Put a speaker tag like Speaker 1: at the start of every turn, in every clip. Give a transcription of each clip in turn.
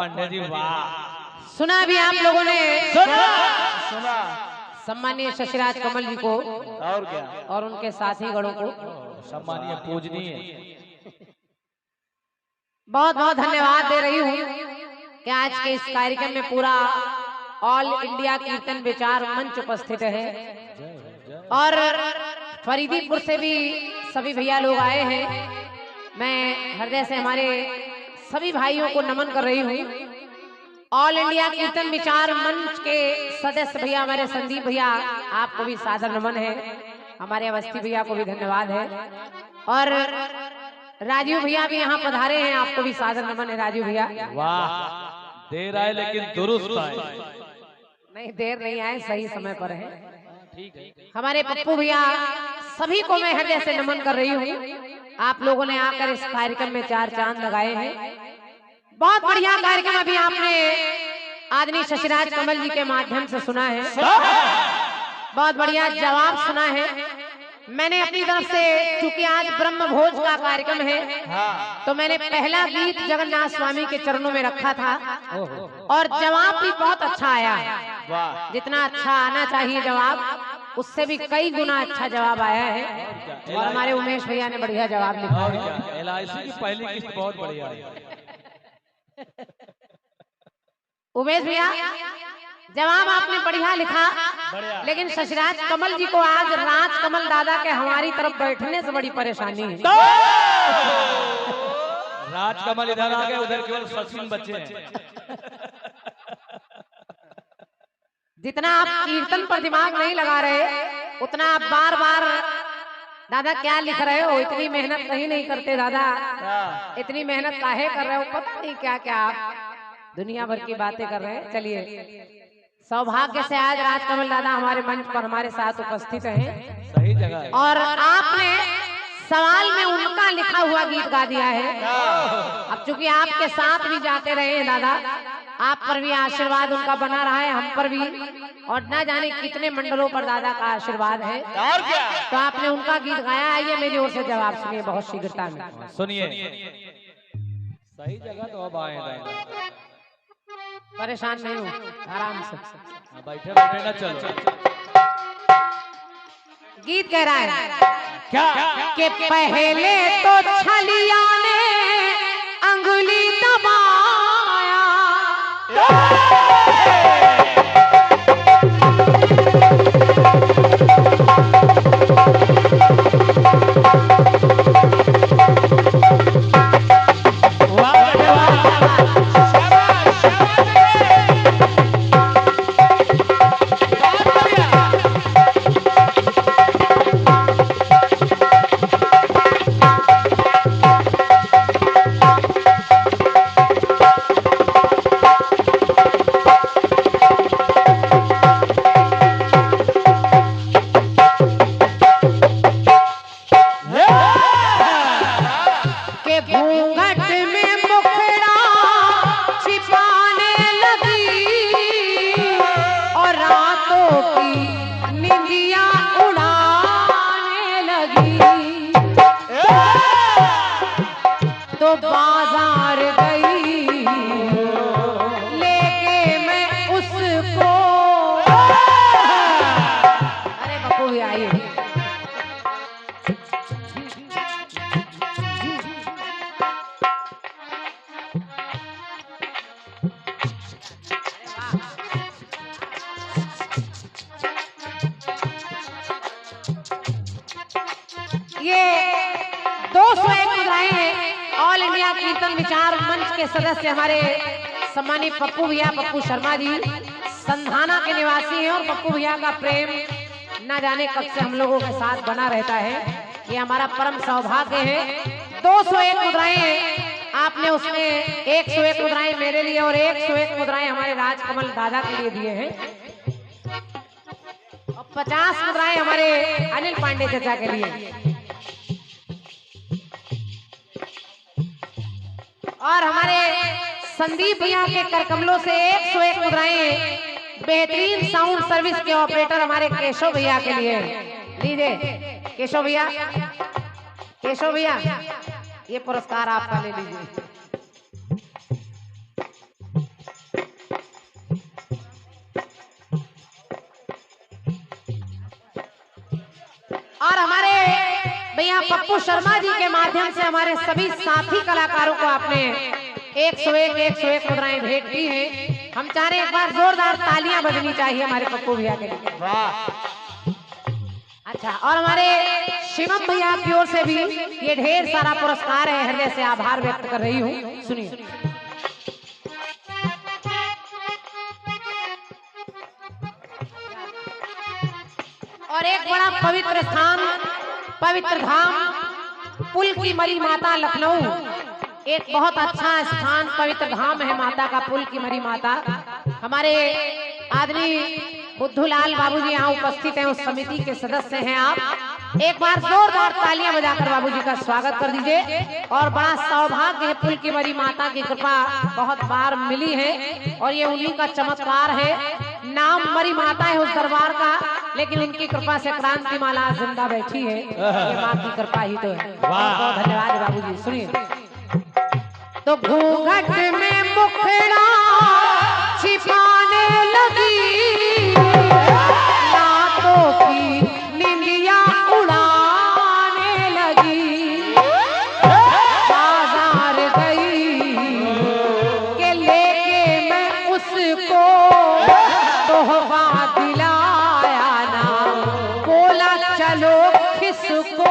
Speaker 1: पांडे जी वाह।
Speaker 2: सुना भी आप लोगों ने,
Speaker 1: सुना
Speaker 2: सम्मानीय शशिराज कमल जी को
Speaker 1: और क्या,
Speaker 2: और उनके साथी गणों को
Speaker 1: सम्मानीय पूजनीय,
Speaker 2: बहुत बहुत धन्यवाद दे रही हूँ कि आज के इस कार्यक्रम में पूरा ऑल इंडिया कीर्तन विचार मंच उपस्थित है और फरीदीपुर से भी सभी भैया लोग आए हैं। मैं हृदय से हमारे सभी भाइयों को नमन कर रही हूँ। ऑल इंडिया कीर्तन विचार मंच के सदस्य भैया हमारे संदीप भैया, आपको भी सादर नमन है। हमारे अवस्थी भैया को भी धन्यवाद है और राजीव भैया भी यहाँ पधारे हैं, आपको भी सादर नमन है राजीव भैया।
Speaker 1: वाह, देर आए लेकिन दुरुस्त आए।
Speaker 2: नहीं देर नहीं आए, सही समय पर है।
Speaker 1: ठीक है।
Speaker 2: हमारे पप्पू भैया, सभी को मैं हृदय से नमन कर रही हूँ। आप लोगों ने आकर इस कार्यक्रम में चार चांद लगाए हैं। बहुत बढ़िया कार्यक्रम अभी आपने आदरणीय शशिराज कमल जी के माध्यम से सुना है, बहुत बढ़िया जवाब सुना है। मैंने अपनी तरफ से, चूंकि आज ब्रह्म भोज का कार्यक्रम है, तो मैंने पहला गीत जगन्नाथ स्वामी के चरणों में रखा था और जवाब भी बहुत अच्छा आया है। जितना अच्छा आना चाहिए जवाब, उससे भी कई गुना अच्छा जवाब आया है और हमारे उमेश भैया ने बढ़िया जवाब लिखा है।
Speaker 1: LIC की पहली किस्त बहुत बढ़िया है।
Speaker 2: उमेश भैया, जवाब आपने बढ़िया लिखा, लेकिन शशिराज कमल जी को आज राज कमल दादा के हमारी तरफ बैठने से बड़ी परेशानी है।
Speaker 1: राज कमल इधर आ गए, उधर केवल सचिन बच्चे हैं।
Speaker 2: जितना आप कीर्तन पर दिमाग नहीं लगा रहे, उतना आप बार बार दादा क्या लिख रहे हो, इतनी मेहनत कहीं नहीं करते दादा, इतनी मेहनत काहे कर रहे हो, पता नहीं क्या क्या आप दुनिया भर की बातें कर रहे हैं। चलिए, सौभाग्य से आज राजकमल दादा हमारे मंच पर हमारे साथ उपस्थित हैं।
Speaker 1: सही जगह
Speaker 2: और आपने सवाल में उनका लिखा हुआ गीत गा दिया है। अब चूंकि आपके साथ भी जाते रहे हैं दादा, आप पर भी आशीर्वाद उनका बना रहा है, हम पर भी, और ना जाने कितने मंडलों पर दादा का आशीर्वाद है।
Speaker 1: और क्या,
Speaker 2: तो आपने उनका गीत गाया। आइए मेरी ओर से जवाब सुनिए बहुत शीघ्रता में।
Speaker 1: सुनिए। सही जगह तो अब आए दादा,
Speaker 2: परेशान नहीं हूँ, आराम से
Speaker 1: बैठे बैठे ना चलो।
Speaker 2: गीत कह रहा है
Speaker 1: क्या
Speaker 2: कि पहले तो छलिया ने अंगुली दबाया, तो बाजार गई लेके मैं उसको। अरे बप्पू भी आई। ये 201 मुद्राएं हैं। ऑल इंडिया कीर्तन विचार मंच के सदस्य हमारे सम्मानित पप्पू भैया, पप्पू शर्मा जी संधाना के निवासी हैं और पप्पू भैया का प्रेम न जाने कब से हम लोगों के साथ बना रहता है। ये हमारा परम सौभाग्य है। 201 मुद्राएं आपने, उसमें 101 मुद्राएं मेरे लिए और 101 मुद्राएं हमारे राजकमल दादा के लिए दिए हैं और 50 मुद्राएं हमारे अनिल पांडे चाचा के लिए। और हमारे संदीप भैया के करकमलों से 101 मुद्राएं बेहतरीन साउंड सर्विस के ऑपरेटर हमारे केशव भैया के लिए। लीजिए केशव भैया, केशव भैया ये पुरस्कार आपका ले लीजिए। भैया पप्पू शर्मा जी के माध्यम से हमारे सभी साथी कलाकारों को आपने 101 मुद्राएं भेंट की हैं। हम चाह रहे हैं एक बार जोरदार तालियां बजनी चाहिए हमारे पप्पू भैया के लिए। अच्छा, और हमारे शिवम भैया की ओर से भी ये ढेर सारा पुरस्कार है, हृदय से आभार व्यक्त कर रही हूँ। सुनिए। और एक बड़ा पवित्र स्थान, पवित्र धाम पुल की मरी माता लखनऊ, एक बहुत अच्छा स्थान पवित्र धाम है माता का, पुल की मरी माता। हमारे आदमी बुद्धूलाल बाबूजी यहाँ उपस्थित हैं, उस समिति के सदस्य हैं आप। एक बार जोरदार तालियां बजाकर बाबूजी का स्वागत कर दीजिए। और बड़ा सौभाग्य है, पुल की मरी माता की कृपा बहुत बार मिली है और ये उन्हीं का चमत्कार है। नाम मरी माता है उस दरबार का, लेकिन उनकी कृपा से क्रांति माला जिंदा बैठी है। ये माँ की कृपा ही तो है। बहुत बहुत धन्यवाद बाबूजी। सुनिए। तो घूंघट में मुखड़ा छिपाने लगी, रातों की निंदिया उड़ाने लगी, बाजार गई के लेके मैं उसको तोहफा दिलाया ना, बोला चलो किसको,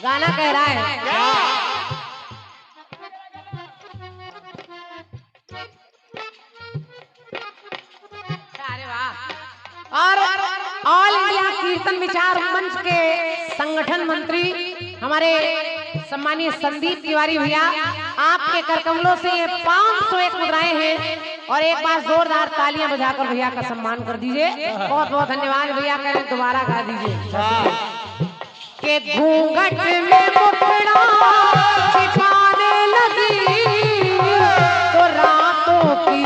Speaker 2: गाना कह रहा है। अरे वाह। और ऑल इंडिया कीर्तन विचार मंच के संगठन मंत्री हमारे सम्मानीय संदीप तिवारी भैया, आपके करकमलों से ये 501 मुद्राएं हैं। और एक बार जोरदार तालियां बजाकर भैया का सम्मान कर दीजिए। बहुत बहुत धन्यवाद भैया, करें दोबारा गा दीजिए। के घूंघट में मुखड़ा छिपाने लगी, तो रातों की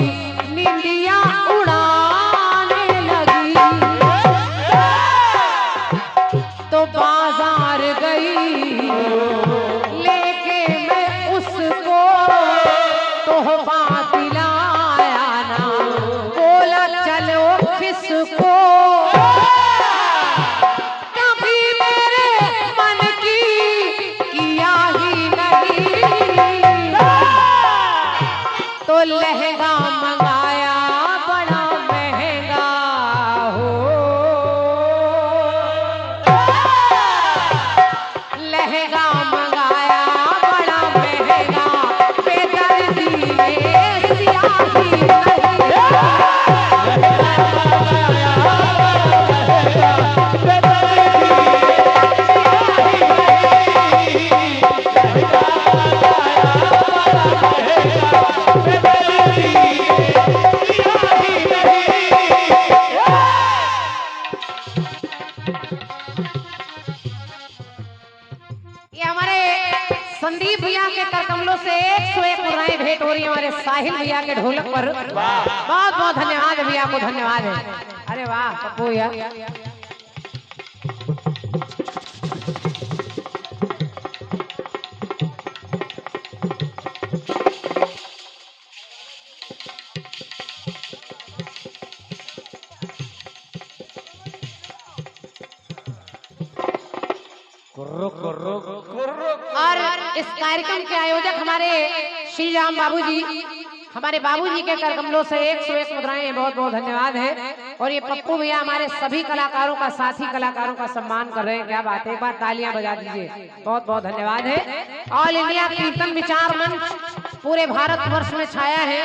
Speaker 2: निंदिया उड़ाने लगी, तो बाजार गई लेके मैं उसको तोहफा दिलाया ना, बोला चलो किसको, तो लहंगा मंगाया बड़ा महंगा हो, लहंगा मंगाया बड़ा महंगा, बेदर्दी में सियाही संदीप भैया के करकमलों से 101 मुद्राएं भेंट हो रही है हमारे साहिल भैया के ढोलक पर। बहुत बहुत धन्यवाद भैया को, धन्यवाद है। अरे वाह पप्पू भैया। और इस कार्यक्रम के आयोजक हमारे श्री राम बाबूजी, हमारे बाबूजी के करकमलों से 101 मुद्राएं, बहुत बहुत धन्यवाद है। और ये पप्पू भैया हमारे सभी कलाकारों का, साथी कलाकारों का सम्मान कर रहे हैं। क्या बात है, एक बार तालियां बजा दीजिए। बहुत बहुत धन्यवाद है। ऑल इंडिया कीर्तन विचार मंच पूरे भारतवर्ष में छाया है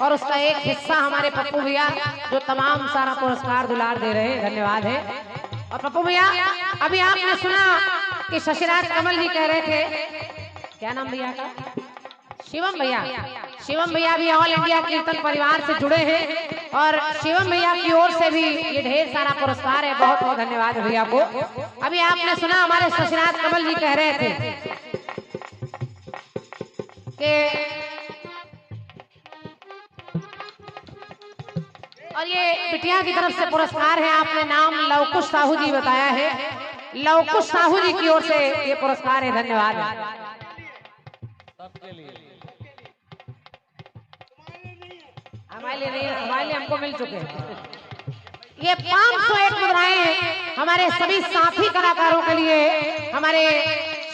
Speaker 2: और उसका एक हिस्सा हमारे पप्पू भैया जो तमाम सारा पुरस्कार दुलार दे रहे हैं। धन्यवाद है। और पप्पू भैया, अभी आपने सुना कि शशिराज कमल जी कह रहे थे, क्या नाम भैया का, शिवम भैया। शिवम भैया भी ऑल इंडिया कीर्तन परिवार से जुड़े हैं और शिवम भैया की ओर से भी ये ढेर सारा पुरस्कार है। बहुत बहुत धन्यवाद भैया को। अभी आपने सुना हमारे शशिराज कमल जी कह रहे थे कि और ये बिटिया की तरफ से पुरस्कार है। आपने नाम लवकुश साहू जी बताया है, लवकुश साहू जी की ओर से ये पुरस्कार है। धन्यवाद सबके लिए। हमारे लिए नहीं, हमारे लिए हमको मिल चुके हैं। ये 501 मुद्राएं हमारे सभी साथी कलाकारों के लिए, हमारे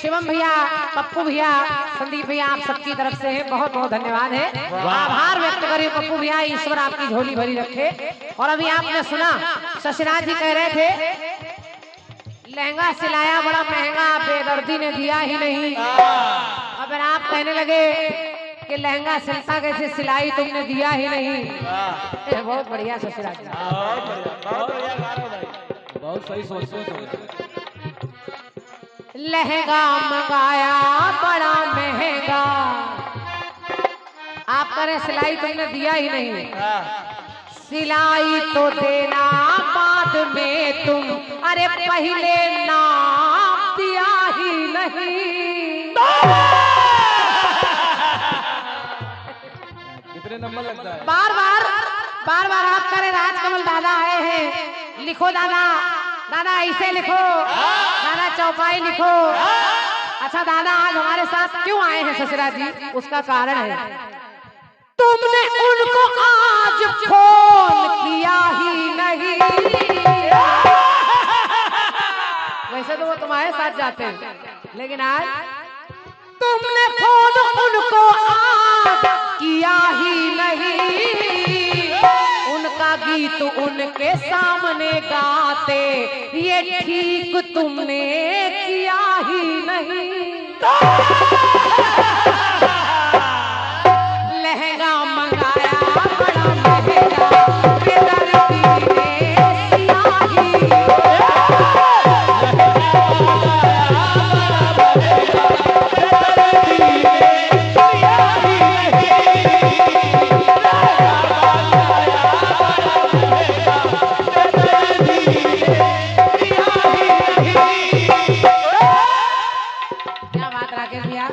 Speaker 2: शिवम भैया, पप्पू भैया, संदीप भैया, आप सबकी तरफ से है, बहुत बहुत धन्यवाद है। आभार व्यक्त करिए पप्पू भैया, ईश्वर आपकी झोली भरी रखे। और अभी आपने सुना शशिराज जी कह रहे थे लहंगा सिलाया बड़ा महंगा, बेदर्दी ने दिया ही नहीं। अब आप कहने लगे कि लहंगा सिलता कैसे, सिलाई तुमने दिया ही नहीं। बहुत बढ़िया शशिराज जी,
Speaker 1: बहुत सही सोचते हो।
Speaker 2: लहंगा मंगाया बड़ा महंगा, आप करें सिलाई तुमने दिया ही नहीं। सिलाई तो देना बाद में तुम, अरे पहले नाम दिया ही नहीं।
Speaker 1: कितने नंबर लगता है?
Speaker 2: बार बार आप करें। राजकमल दादा आए हैं, लिखो दादा, दादा ऐसे लिखो, दादा चौपाई लिखो। अच्छा दादा आज हमारे साथ क्यों आए हैं शशिराज जी, उसका कारण है तुमने उनको आज फोन किया ही नहीं। वैसे तो वो तुम्हारे साथ जाते हैं, लेकिन आज तुमने फोन उनको आज किया ही नहीं। उनका गीत उनके सामने गाते, ये ठीक तुमने किया ही नहीं। लहंगा मंगाया बड़ा महंगा, बेदर्दी ने दिया ही। क्या बात राकेश भैया,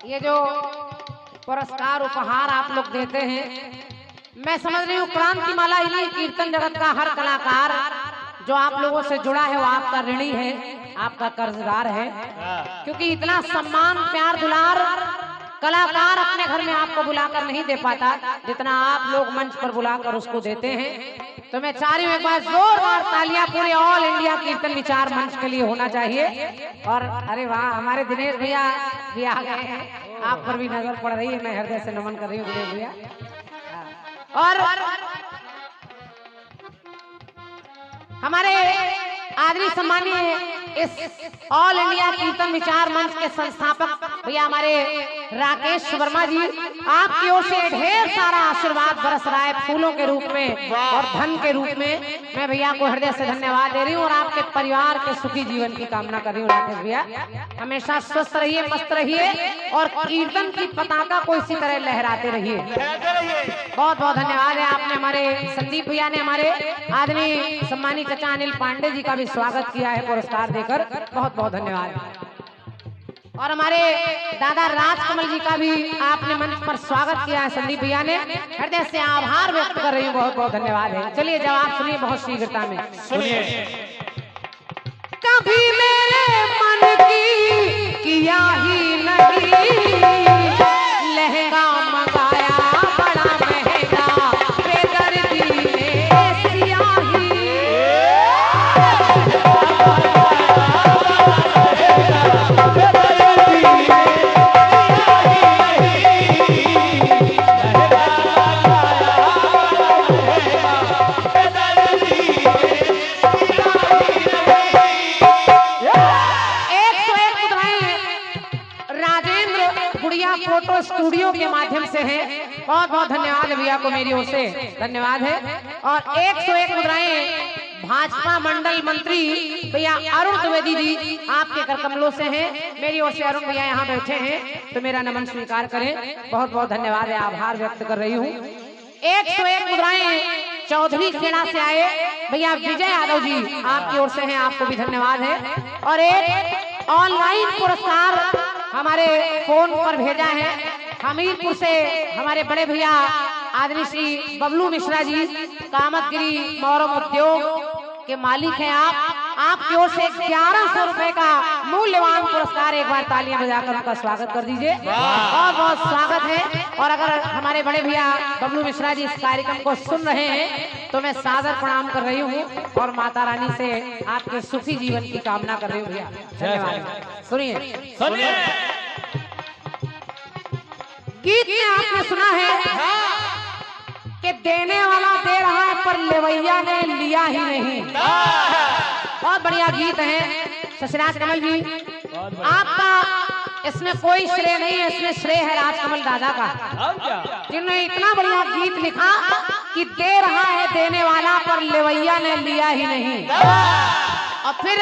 Speaker 2: ये जो पुरस्कार उपहार आप लोग देते हैं, मैं समझ रही हूँ क्रांति माला इन्हीं कीर्तन जगत का हर कलाकार जो आप लोगों से जुड़ा है वो आपका ऋणी है, आपका कर्जदार है। क्योंकि इतना सम्मान प्यार दुलार कलाकार अपने घर में आपको बुलाकर नहीं दे पाता जितना आप लोग मंच पर बुलाकर उसको देते हैं। तो मैं चाह रही हूँ एक बार जोरदार तालियां पूरे ऑल इंडिया कीर्तन विचार मंच के लिए होना चाहिए। और अरे वाह, हमारे दिनेश भैया भी आ गए हैं, आप पर भी नजर पड़ रही है, मैं हृदय से नमन कर रही हूँ दिनेश भैया। और हमारे आदरणीय सम्मानीय इस ऑल इंडिया कीर्तन विचार मंच के संस्थापक भैया हमारे राकेश वर्मा जी, आपकी ओर से ढेर सारा आशीर्वाद बरस रहा है फूलों के रूप में और धन के रूप में। मैं भैया को हृदय से धन्यवाद दे रही हूँ और आपके परिवार के सुखी जीवन की कामना कर रही हूँ। राकेश भैया हमेशा स्वस्थ रहिए, मस्त रहिए और कीर्तन की पताका को इसी तरह लहराते रहिए। बहुत बहुत धन्यवाद है। आपने हमारे संदीप भैया ने हमारे आदरणीय सम्मानित चाचा अनिल पांडे जी का भी स्वागत किया है पुरस्कार देकर, बहुत बहुत धन्यवाद। और हमारे दादा राजकमल जी का भी आपने मंच पर स्वागत किया है संदीप भैया ने, हृदय से आभार व्यक्त कर रही हूँ, बहुत बहुत धन्यवाद है। चलिए जवाब सुनिए बहुत शीघ्रता में
Speaker 1: सुनिए।
Speaker 2: कभी मेरे मन की किया ही नहीं, लहंगा मंगाया बड़ा महंगा, बेदर्दी ने सिया ही। फोटो स्टूडियो के माध्यम से है, बहुत बहुत धन्यवाद भैया को मेरी ओर से धन्यवाद है। और 101 मुद्राएं भाजपा मंडल मंत्री भैया अरुण द्विवेदी जी आपके कर कमलों से हैं, मेरी ओर से अरुण भैया यहाँ बैठे हैं तो मेरा नमन स्वीकार करें, बहुत बहुत धन्यवाद है, आभार व्यक्त कर रही हूँ। 101 मुद्राएं चौधरी खेड़ा से आए भैया विजय यादव जी आपकी ओर से हैं, आपको भी धन्यवाद है। और एक ऑनलाइन पुरस्कार हमारे फोन पर भेजा है हमीरपुर से हमारे बड़े भैया आदरणीय श्री बबलू मिश्रा जी, कामतगिरी मोरम उद्योग के मालिक हैं आप, आपकी ओर से 1100 रुपए का मूल्यवान पुरस्कार, एक बार तालियां बजाकर उनका स्वागत कर दीजिए। बहुत बहुत स्वागत है। और अगर हमारे बड़े भैया बबलू मिश्रा जी इस कार्यक्रम को सुन रहे हैं तो मैं सादर प्रणाम कर रही हूँ और माता रानी से आपके सुखी जीवन की कामना कर रही हूँ भैया। धन्यवाद। सुनिए
Speaker 1: सुनिए,
Speaker 2: गीत में आपने सुना है कि देने वाला दे रहा है पर लेवैया ने लिया ही नहीं। बहुत बढ़िया गीत है शशिराज कमल जी, आपका इसमें कोई श्रेय नहीं है, इसमें श्रेय है राजकमल दादा का, जिन्होंने इतना बढ़िया गीत लिखा कि दे रहा है देने वाला पर लेवैया ने लिया ही नहीं। और फिर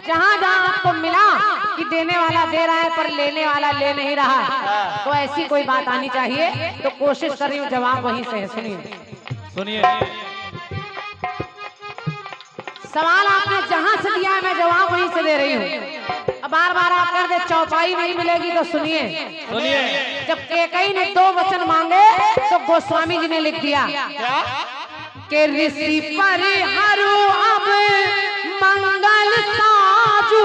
Speaker 2: जहाँ जहाँ आपको मिला कि देने वाला दे रहा है पर लेने वाला ले नहीं रहा, तो ऐसी कोई बात आनी चाहिए। तो कोशिश कर रही हूँ जवाब वहीं से है। सुनिए सवाल आपने जहाँ से दिया है मैं जवाब वहीं से दे रही हूँ। अब बार बार आप कर दे चौपाई नहीं मिलेगी तो सुनिए। जब केकई ने 2 वचन मांगे तो गोस्वामी जी ने लिख दिया कि ऋषि परिहारो अब मंगल साजू।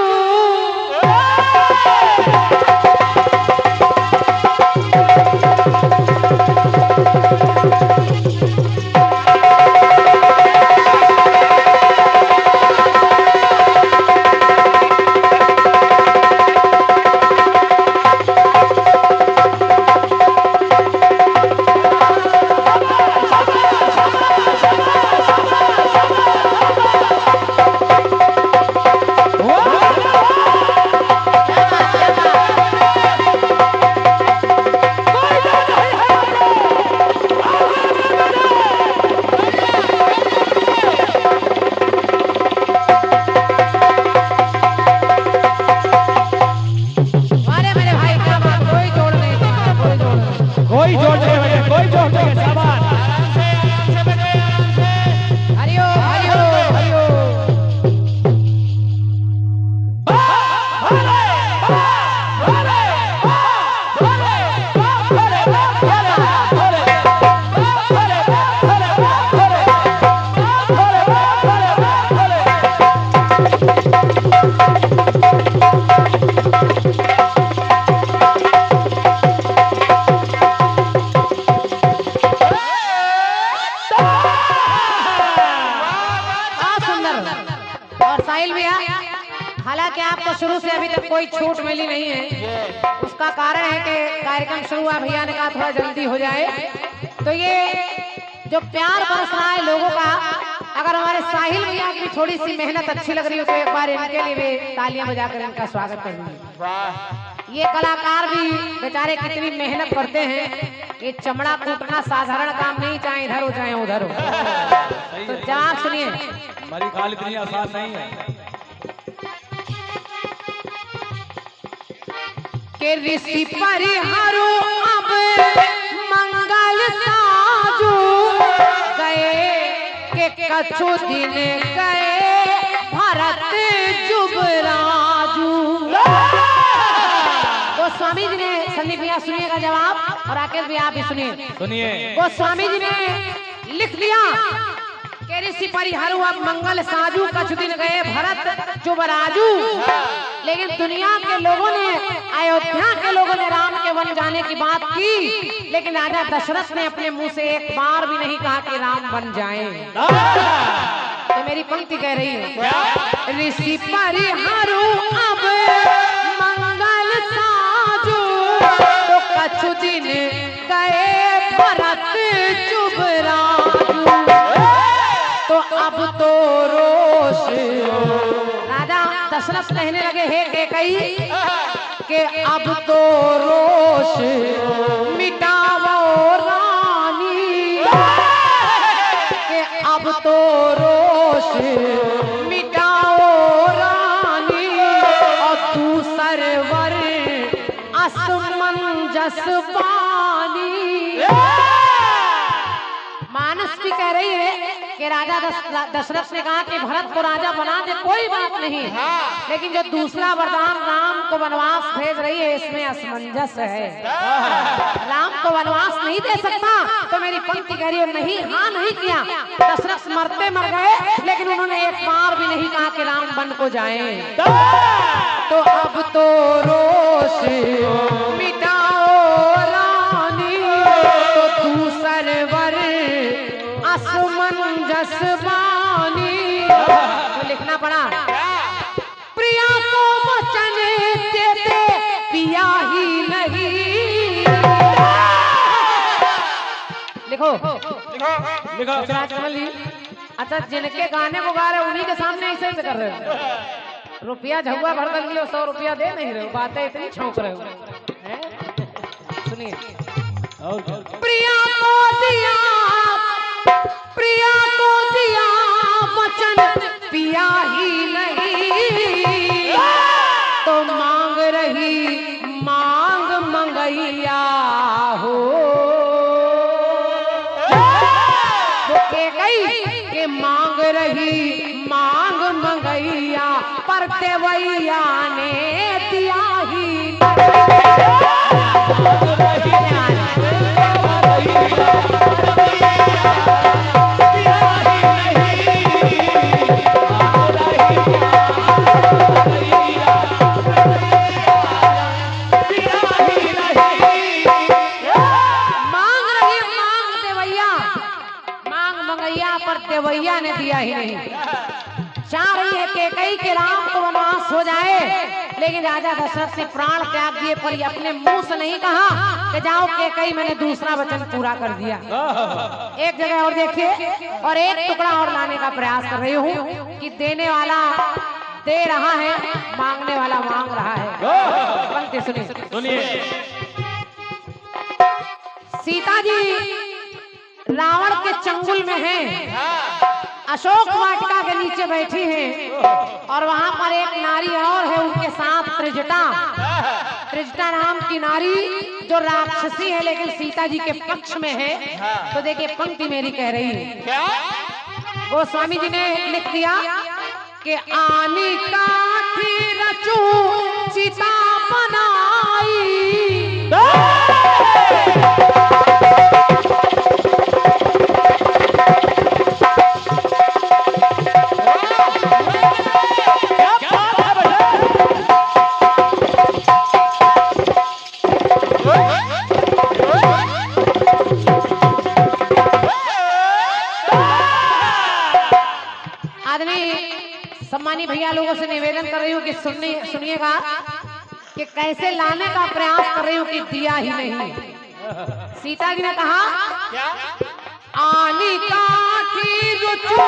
Speaker 2: हालांकि आपको शुरू से अभी तक कोई छूट मिली नहीं है, उसका कारण है कि कार्यक्रम शुरू हुआ, भैया ने कहा थोड़ा जल्दी हो जाए। तो ये जो प्यार बरस रहा है लोगों का, अगर हमारे साहिल भैया की भी थोड़ी सी मेहनत अच्छी लग रही हो तो एक बार इनके लिए भी तालियां बजाकर इनका स्वागत करेंगे। ये कलाकार भी बेचारे कितनी मेहनत करते हैं, ये चमड़ा कूटना साधारण काम नहीं, चाहे इधर हो चाहे उधर हो। तो जवाब सुनिए।
Speaker 1: हमारी खाल इतनी आसान नहीं है
Speaker 2: के ऋषि परिहारो अब मंगल साजू गए के कछु दिन गए भरत जुबराजू। गोस्वामी जी ने, संदीप भैया सुनिएगा जवाब और राकेश भी आप भी सुनिए। गोस्वामी जी ने लिख दिया कि ऋषि परिहारो अब मंगल साजू कछु दिन गए भरत जुबराजू। लेकिन दुनिया के लोगों ने, अयोध्या के लोगों ने राम के वन जाने की बात की, लेकिन राजा दशरथ ने अपने मुंह से एक बार भी नहीं कहा कि राम वन जाएं। तो मेरी पंक्ति कह रही है ऋषि परिहारो अब मंगल साजू तो कछु दिन गए भरत जुबराजू। तो अब तो रोष राजा दशरथ कहने लगे हे केकई के अब तो रोष मिटावो रानी, के अब तो रोष मिटाओ रानी और तू सरवर असमंजस पानी। मानस भी कह रही है कि राजा दशरथ ने कहा कि भरत को राजा बना दे, कोई बात नहीं, लेकिन जो दूसरा वरदान राम को वनवास भेज रही है इसमें असमंजस है। राम को वनवास नहीं दे सकता। तो मेरी पंक्ति कह रही है नहीं, हाँ नहीं किया। दशरथ मरते मर गए, लेकिन उन्होंने एक बार भी नहीं कहा के राम बन को जाएं। तो अब तो रोष मिटाओ रानी, तो तू सरवर असमंजस बानी। तो लिखना पड़ा, प्रिया को वचन देते पिया ही नहीं। लिखो लिखो राजकमल जी। अच्छा, जिनके गाने को गा रहे उन्हीं के सामने ऐसे कर रहे हो। रुपया झुआ भर कर लियो, 100 रुपया दे नहीं रहे हो, बातें इतनी छौंक रहे हो। सुनिए, प्रिया को दिया वचन पिया ही नहीं, तो मांग रही मांग मंगैया हो। के मांग रही मांग मंगैया, पर देवैया ने दिया ही देवैया ने दिया ही नहीं। चाह रही है कैकेयी के राम को वनवास हो जाए, लेकिन राजा दशरथ ने प्राण त्याग दिए, पर अपने मुंह से नहीं कहा कि जाओ कैकेयी, मैंने दूसरा वचन पूरा कर दिया। एक जगह और देखिए, और एक टुकड़ा और लाने का प्रयास कर रही हूँ कि देने वाला दे रहा है, मांगने वाला मांग रहा है। पंक्ति सुनिए। सीता जी रावण के चंगुल में हैं, अशोक वाटिका के नीचे बैठी हैं, और वहां पर एक नारी और है उनके साथ, त्रिजटा नाम की नारी, जो राक्षसी है लेकिन सीता जी के पक्ष में है। तो देखिए पंक्ति मेरी कह रही है, गोस्वामी जी ने लिख दिया कि आनी काठी रचू सीता बनाई। सम्मानी भैया लोगों से निवेदन कर रही हूँ कि सुनिएगा कि कैसे लाने का प्रयास कर रही हूँ कि दिया ही नहीं। सीता जी ने कहा, आनी काठी रुचू,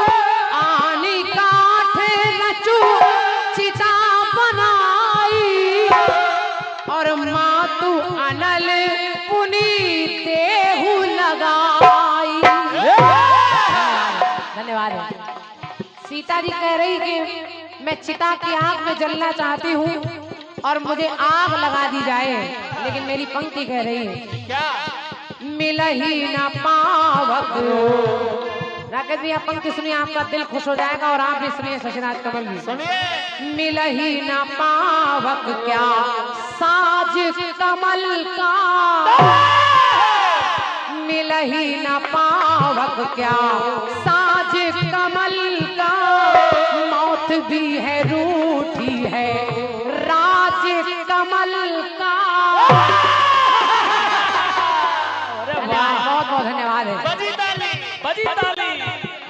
Speaker 2: आनी काठे रचू सीता बनाई, और मातु अनल पुनी देहु लगाई। धन्यवाद। सीता जी कह रही कि मैं चिता की आग में जलना चाहती हूँ और मुझे आग लगा दी जाए, लेकिन मेरी पंक्ति कह रही है, क्या मिल ही न पावक। राकेश भैया पंक्ति सुनिए, आपका दिल खुश हो जाएगा, और आप भी सुनिए शशिराज कमल भी सुनिए। मिल ही न पावक क्या साज कमल का, मिल ही न पावक क्या साज कमल का, मौत भी है रूठी है राज कमल का। बहुत बहुत धन्यवाद है।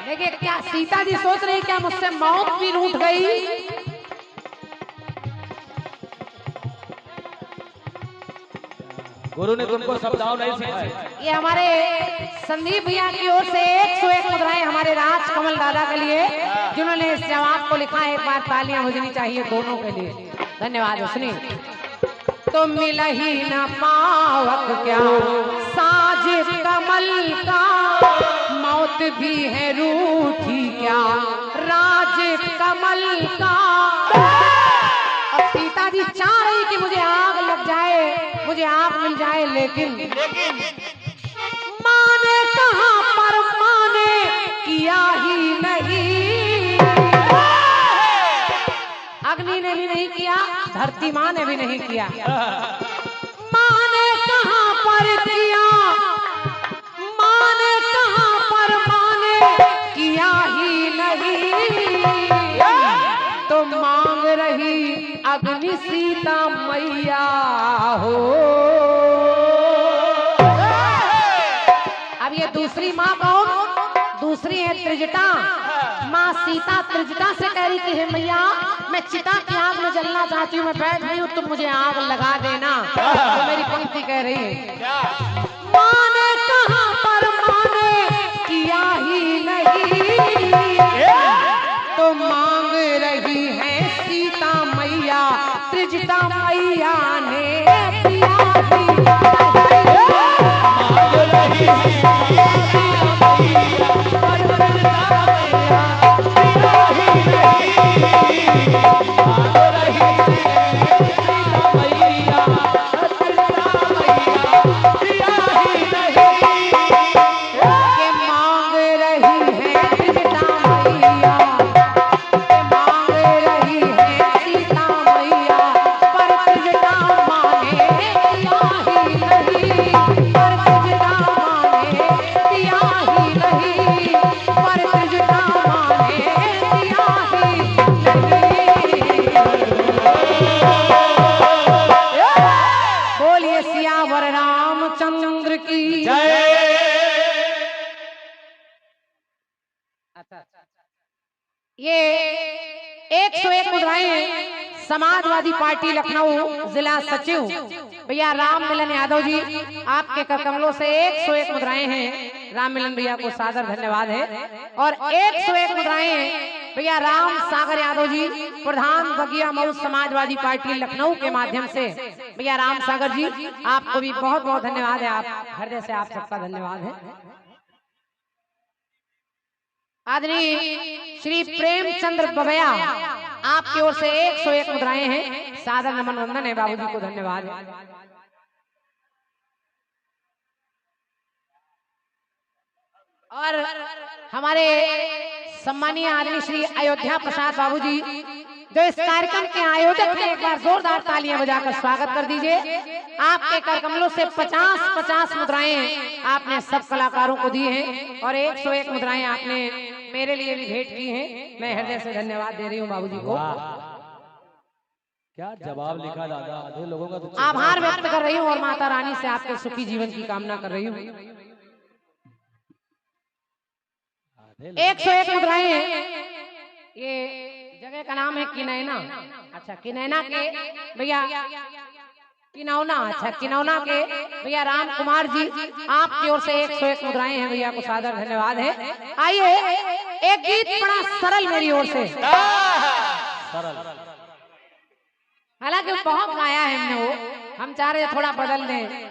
Speaker 2: देखिए क्या सीता जी सोच रही, क्या मुझसे मौत भी रूठ गई।
Speaker 1: गुरु ने तुमको शब्दाओं नहीं सिखाए।
Speaker 2: ये हमारे संदीप भैया की ओर से 101 मुद्राएं हमारे राज कमल दादा के लिए, जिन्होंने इस जवाब को लिखा है। एक बार तालियां बजनी चाहिए दोनों के लिए। धन्यवाद। सुनिए, तो मिल ही न पावक क्या साज कमल का, मौत भी है रूठी क्या राज कमल का। और सीता जी चाह रही कि मुझे आग लग जाए, मुझे आग मिल जाए, लेकिन माने कहां पर माने किया ही नहीं। अग्नि ने भी नहीं किया, धरती माँ ने भी नहीं किया। माने कहां पर किया, माने कहां पर माने किया ही नहीं। अग्नि सीता मैया हो। अब ये दूसरी माँ कौन? दूसरी है त्रिजटा माँ सीता। त्रिजटा से कह रही कि हे मैया मैं चिता की आग में जलना चाहती हूँ, मैं बैठ रही हूँ, तुम मुझे आग लगा देना। तो मेरी पंक्ति कह रही है माँ ने कहा पर माने किया ही नहीं, तो मांग रही है सीता मैया, त्रिजटा मैया ने किया ही रामचंद्र की जय। ये 101 मुद्राएं समाजवादी पार्टी लखनऊ जिला सचिव भैया राम मिलन यादव जी, आपके कर कमलों से 101 मुद्राएं हैं। राम मिलन भैया को सादर धन्यवाद है। और 101 मुद्राएं भैया राम सागर यादव जी, प्रधान बगिया मऊ समाजवादी पार्टी लखनऊ के माध्यम से भैया राम सागर जी, आपको भी बहुत बहुत धन्यवाद है। आप हृदय से आप सबका धन्यवाद है। आदरणीय श्री प्रेमचंद्र बबैया, आपकी ओर से 101 मुद्राएं हैं। सादर नमन वंदन है, बाबूजी को धन्यवाद है। और हमारे सम्मानीय आदरणीय श्री अयोध्या प्रसाद बाबूजी, जो इस कार्यक्रम के आयोजक हैं, एक बार जोरदार तालियां बजाकर स्वागत कर दीजिए। आपके कर कमलों से 50-50 मुद्राएं आपने सब कलाकारों को दी हैं और 101 मुद्राएं आपने मेरे लिए भी भेंट की हैं। मैं हृदय से धन्यवाद दे रही हूं बाबूजी को।
Speaker 1: क्या जवाब लिखा दादा, आधे लोगों का तो
Speaker 2: आभार व्यक्त कर रही हूँ और माता रानी से आपके सुखी जीवन की कामना कर रही हूँ। 101 मुद्राएं, ये जगह का नाम है किनैना। अच्छा, किनैना के भैया किनौना, अच्छा किनौना के भैया राम कुमार जी, आपकी ओर से 101 मुद्राएं हैं। भैया को सादर धन्यवाद है। आइए एक गीत बड़ा सरल मेरी ओर से, हालांकि बहुत गाया है हमने, वो हम चाह रहे थोड़ा बदल दें।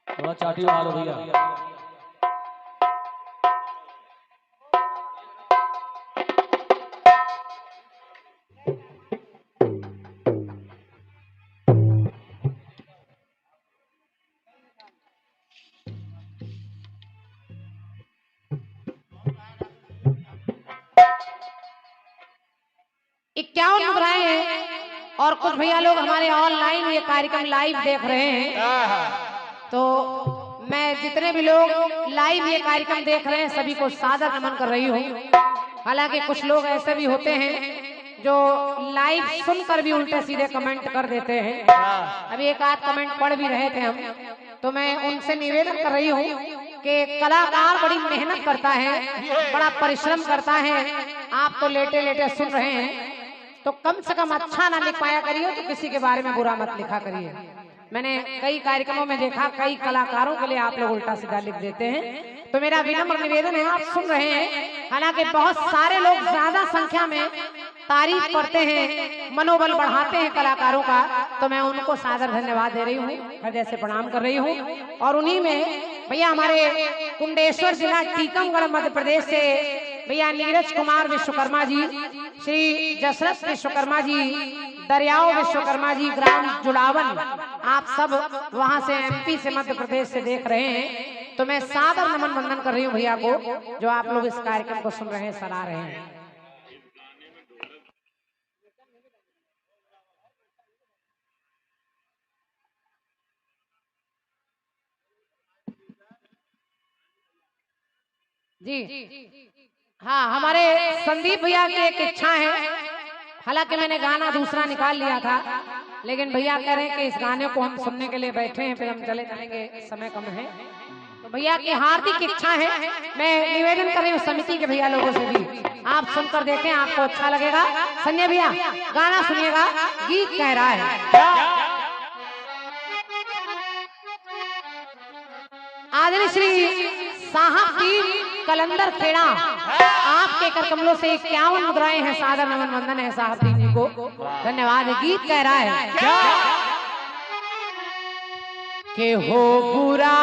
Speaker 1: थोड़ा चाटी मारो भैया।
Speaker 2: इक्यावन मुद्राएं हैं और कुछ भैया लोग हमारे ऑनलाइन ये कार्यक्रम लाइव देख रहे हैं। तो मैं जितने भी लोग लाइव ये कार्यक्रम देख रहे हैं सभी को सादर नमन कर रही हूँ। हालांकि कुछ लोग ऐसे भी होते हैं जो लाइव सुनकर भी उल्टे सीधे कमेंट कर देते हैं। अभी एक आध कमेंट पढ़ भी रहे थे हम, तो मैं उनसे निवेदन कर रही हूँ कि कलाकार बड़ी मेहनत करता है, बड़ा परिश्रम करता है। आप तो लेटे लेटे सुन रहे हैं, तो कम से कम अच्छा ना लिख पाया करिए, तो किसी के बारे में बुरा मत लिखा करिए। मैंने कई कार्यक्रमों में देखा, कई कलाकारों के लिए आप लोग उल्टा सीधा लिख देते हैं। तो मेरा विनम्र निवेदन है, आप सुन रहे हैं, हालांकि बहुत सारे लोग ज्यादा संख्या में तारीफ करते हैं, मनोबल बढ़ाते हैं कलाकारों का, तो मैं उनको सादर धन्यवाद दे रही हूँ, हृदय से प्रणाम कर रही हूँ। और उन्हीं में भैया हमारे कुंडेश्वर जिला टीकमगढ़ मध्य प्रदेश से भैया नीरज कुमार विश्वकर्मा जी, श्री जसरथ विश्वकर्मा जी, दरियाओं विश्वकर्मा जी, ग्राम जुड़ावन, आप सब वहां से एमपी से मध्य प्रदेश से देख रहे हैं। तो मैं सादर नमन वंदन कर रही हूँ भैया को, जो आप लोग इस कार्यक्रम को सुन रहे हैं, सराह रहे हैं। जी हाँ, हमारे संदीप भैया की एक इच्छा है, हालांकि मैंने गाना दूसरा निकाल लिया था, लेकिन भैया कह रहे हैं कि इस गाने को हम सुनने के लिए बैठे हैं, फिर हम चले जाएंगे, समय कम है। तो भैया की हार्दिक इच्छा है, मैं निवेदन कर रही हूँ समिति के भैया लोगों से भी, आप सुनकर देखें, आपको अच्छा लगेगा। संजय भैया गाना सुनिएगा, गीत कह रहा है। आदरणीय श्री साहब की कलंदर खेड़ा, आपके कर कमलों से 51 मुद्राएं हैं, सादर नमन वंदन है साहब जी को, धन्यवाद। गीत कह रहा है कि हो बुरा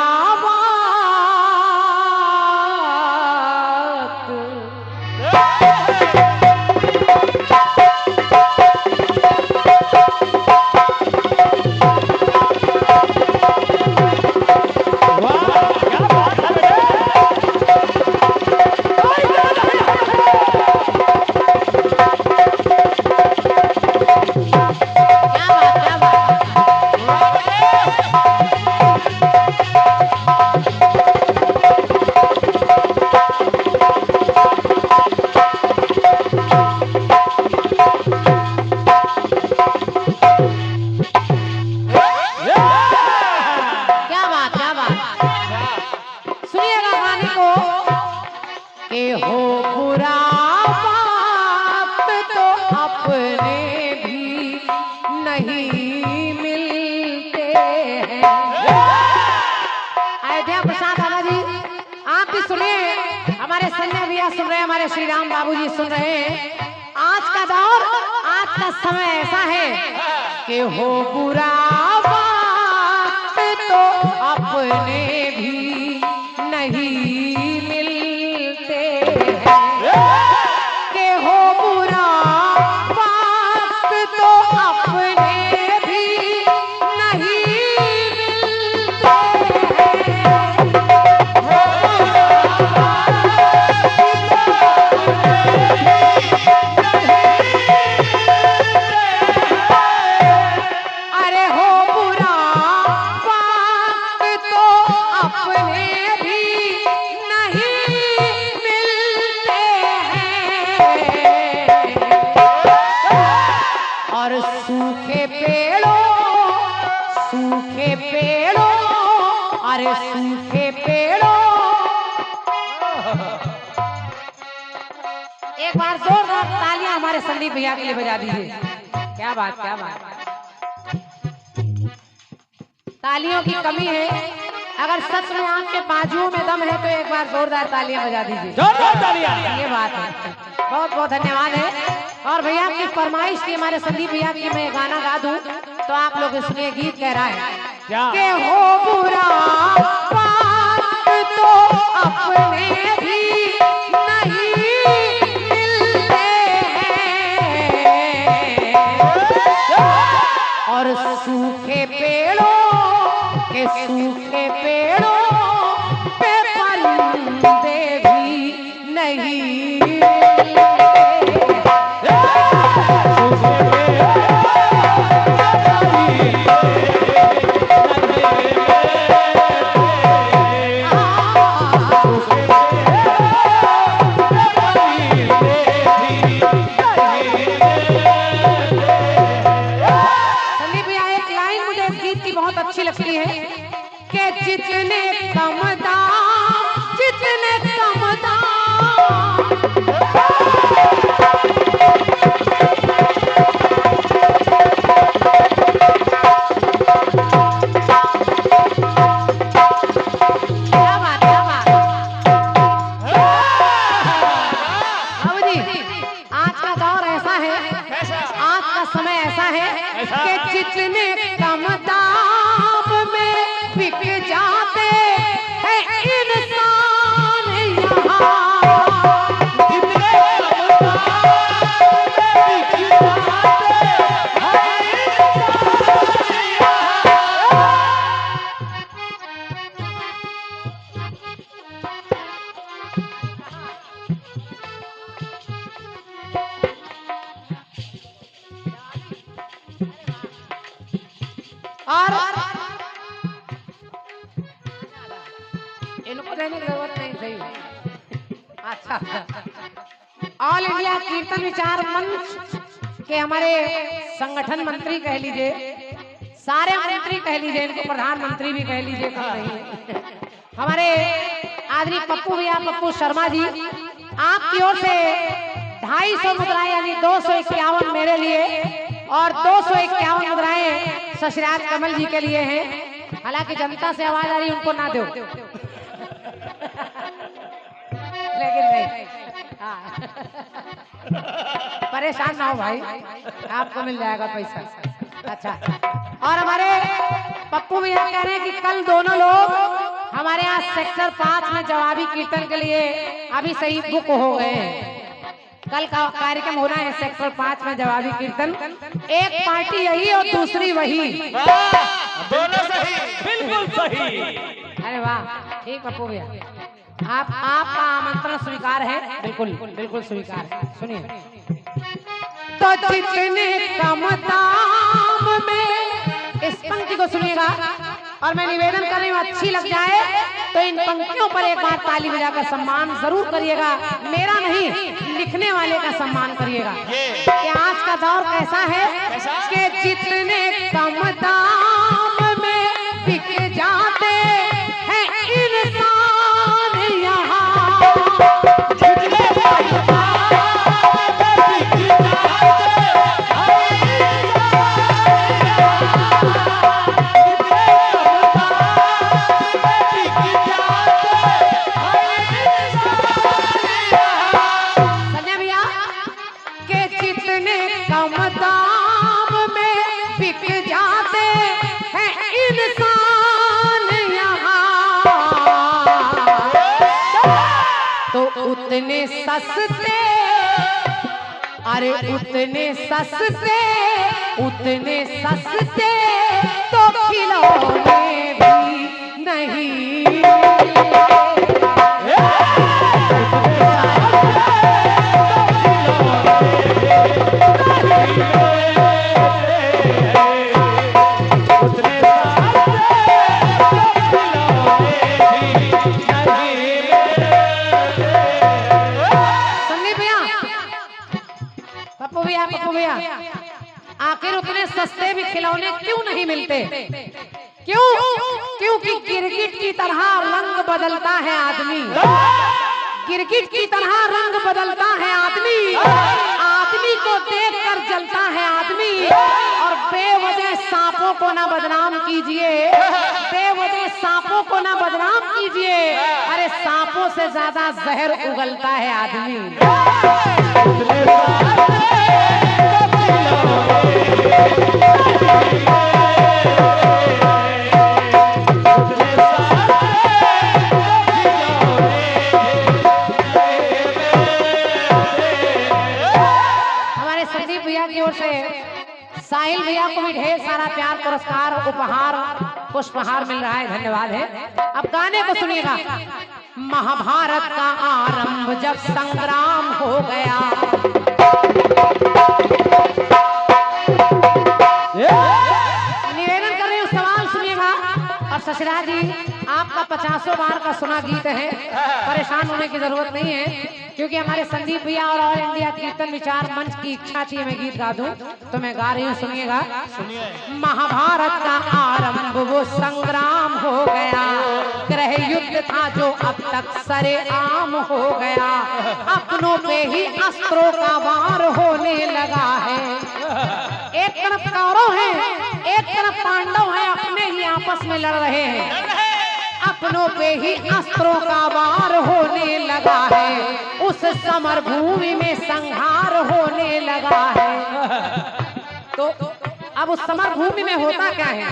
Speaker 2: सुन रहे हैं, हमारे श्री राम बाबू जी सुन रहे हैं। आज का दौर, आज का समय ऐसा है कि हो बुरा वक्त तो अपने भी नहीं मिलते हैं, कि हो बुरा वक्त तो अपने भी नहीं मिलते हैं। सूखे पेड़ों, एक बार जोरदार तालियां हमारे संदीप भैया के लिए बजा दीजिए। क्या बात, क्या बात, तालियों की कमी है, अगर सच में आपके बाजुओं में दम है तो एक बार जोरदार तालियां बजा दीजिए, जोरदार तालियां, ये बात है। बहुत बहुत धन्यवाद है। और भैया की फरमाइश थी हमारे संदीप भैया की मैं गाना गा दूं, तो आप लोग सुनिए, गीत कह रहा है कि हो बुरा वक्त तो अपने भी नहीं मिलते हैं, और सूखे पेड़ों के सूखे पेड़ों पे परिंदे भी नहीं लगती है कि जितने कम दाम, जितने कम दाम, क्या बात, क्या बात। अब जी आज का दौर ऐसा है, आज का समय ऐसा है कि जितने कम दाम बिक जाते हैं इंसान यहाँ, जितने और इनको देने की जरूरत नहीं, सही ऑल इंडिया कीर्तन विचार मंच के हमारे संगठन मंत्री कह लीजिए, सारे मंत्री कह लीजिए, इनको प्रधानमंत्री भी कह लीजिए, कम नहीं है। हमारे आदरणीय पप्पू भैया, पप्पू शर्मा जी, आपकी ओर से 250 मुद्राएं यानी 251 मेरे लिए और 251 मुद्राएं ससुराल कमल जी के लिए हैं। हालांकि जनता से आवाज आ रही, उनको ना दो लेकिन नहीं, परेशान ना हो भाई, आपको मिल जाएगा पैसा। अच्छा, और हमारे पप्पू भैया कह रहे हैं कि कल दोनों लोग हमारे यहाँ सेक्टर 5 में जवाबी कीर्तन के लिए अभी सही बुक हो गए हैं। कल का कार्यक्रम होना है सेक्टर 5 में जवाबी कीर्तन। एक पार्टी यही और दूसरी वही,
Speaker 1: दोनों सही, बिल्कुल सही।
Speaker 2: अरे वाह, ठीक पप्पू भैया, आपका आमंत्रण स्वीकार है, बिल्कुल बिल्कुल स्वीकार है। सुनिए, तो जितने कम दाम में, इस पंक्ति को सुनिएगा और मैं निवेदन कर रही हूँ, अच्छी लग जाए तो इन पंक्तियों पर एक बार ताली बजाकर सम्मान जरूर करिएगा। मेरा नहीं, लिखने वाले का सम्मान करिएगा कि आज का दौर कैसा है कि जितने कम दाम में बिक जाते हैं इंसान यहाँ, उतने सस्ते, अरे उतने सस्ते, उतने सस्ते तो खिलौने भी नहीं। आखिर उतने सस्ते भी खिलौने क्यों नहीं मिलते? क्यों? क्योंकि गिरगिट की तरह रंग बदलता है आदमी, गिरगिट की तरह रंग बदलता है आदमी, आदमी को देखकर जलता है आदमी। और बेवजह सांपों को ना बदनाम कीजिए, बेवजह सांपों को ना बदनाम कीजिए, अरे सांपों से ज्यादा जहर उगलता है आदमी। हमारे संदीप भैया की ओर से साहिल भैया को भी ढेर सारा प्यार, पुरस्कार, उपहार, पुष्पहार मिल रहा है, धन्यवाद है। अब गाने को सुनिएगा। महाभारत का आरंभ जब संग्राम हो गया, निवेदन कर रही हूँ, सवाल सुनिएगा। और ससुरा जी, आपका 50 बार का सुना गीत है, परेशान होने की जरूरत नहीं है, क्योंकि हमारे संदीप भैया और ऑल इंडिया कीर्तन विचार मंच की इच्छा थी मैं गीत गा दूं, तो मैं गा रही हूँ, सुनिएगा। महाभारत का आरंभ वो संग्राम हो गया, ग्रह युद्ध था जो अब तक सरेआम हो गया, अपनों पे ही अस्त्रों का वार होने लगा है। एक तरफ कौरव है, एक तरफ पांडव है, अपने ही आपस में लड़ रहे हैं, अपनों पे ही अस्त्रों का वार होने लगा है, उस समर भूमि में संहार होने लगा है। तो अब उस समर भूमि में होता क्या है?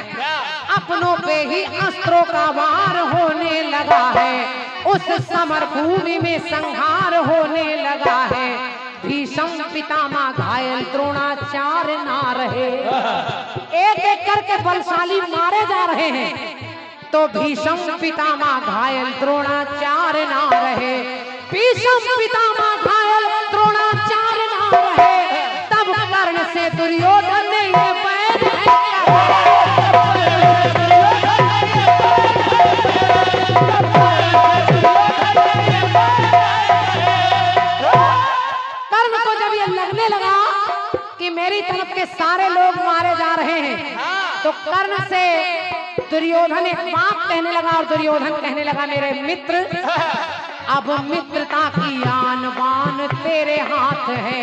Speaker 2: अपनों पे ही अस्त्रों का वार होने लगा है, उस समर भूमि में संहार होने लगा है। भीष्म पितामह घायल, द्रोणाचार्य ना रहे, एक एक करके बलशाली मारे जा रहे हैं, तो भीष्म पितामह घायल, द्रोणाचार्य ना रहे, भीष्म पितामह घायल, द्रोणाचार्य ना रहे, तब कर्ण से दुर्योधन ने ये बैर कर्ण से दुर्योधन एक बात कहने लगा और दुर्योधन कहने लगा मेरे मित्र, अब मित्रता की आन बान तेरे हाथ है,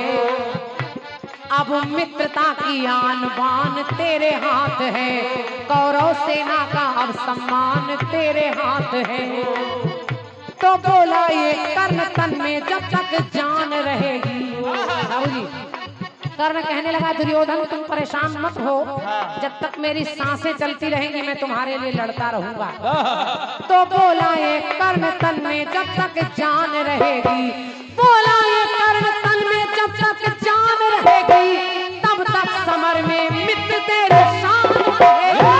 Speaker 2: अब मित्रता की आन बान तेरे हाथ है, कौरव सेना का अब सम्मान तेरे हाथ है। तो बोला ये कर्ण तन में जब तक जान रहेगी। बाबूजी कर्ण कहने लगा दुर्योधन तुम परेशान मत हो, जब तक मेरी सांसें चलती रहेंगी मैं तुम्हारे लिए लड़ता रहूंगा। तो बोला ये कर्ण तन में जब तक जान रहेगी, बोला ये कर्ण तन में जब तक जान रहेगी, तब तक समर में मित्र तेरे साथ रहेगी।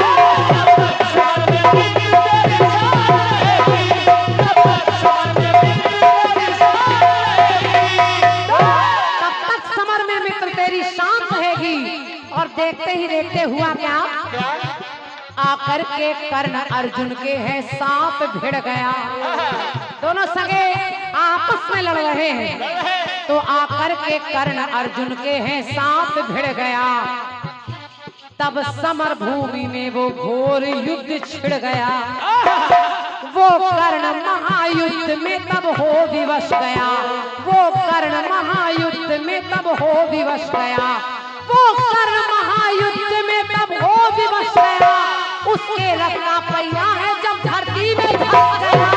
Speaker 2: और देखते ही देखते हुआ क्या, आकर के कर्ण अर्जुन के है सांप भिड़ गया। दोनों सगे आपस में लड़ रहे हैं, तो आकर के कर्ण अर्जुन के है सांप भिड़ गया। तब समर भूमि में वो घोर युद्ध छिड़ गया, वो कर्ण महायुद्ध में तब हो विवश गया, वो कर्ण महायुद्ध में तब हो विवश गया, वो कर्ण महायुद्ध में तब हो विवश गया। उसके रथ का पहिया है जब धरती में धस गया,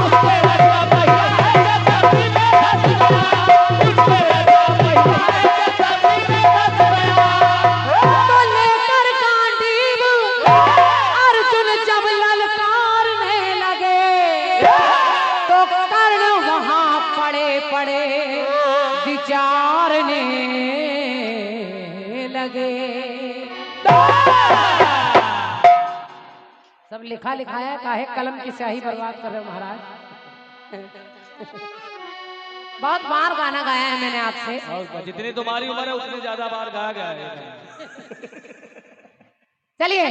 Speaker 2: उसके रथ का पहिया है जब धरती में धस गया, उसके रथ का पहिया है जब धरती में धस गया। तो लेकर गांडीव अर्जुन जब ललकारने लगे, तो कर्ण वहां पड़े पड़े विचारने लगे। सब लिखा लिखाया काहे कलम की स्याही बर्बाद कर रहे हो महाराज। बहुत बार गाना गाया है मैंने आपसे,
Speaker 1: जितनी तुम्हारी उम्र है उतनी ज्यादा बार गाया गया है।
Speaker 2: चलिए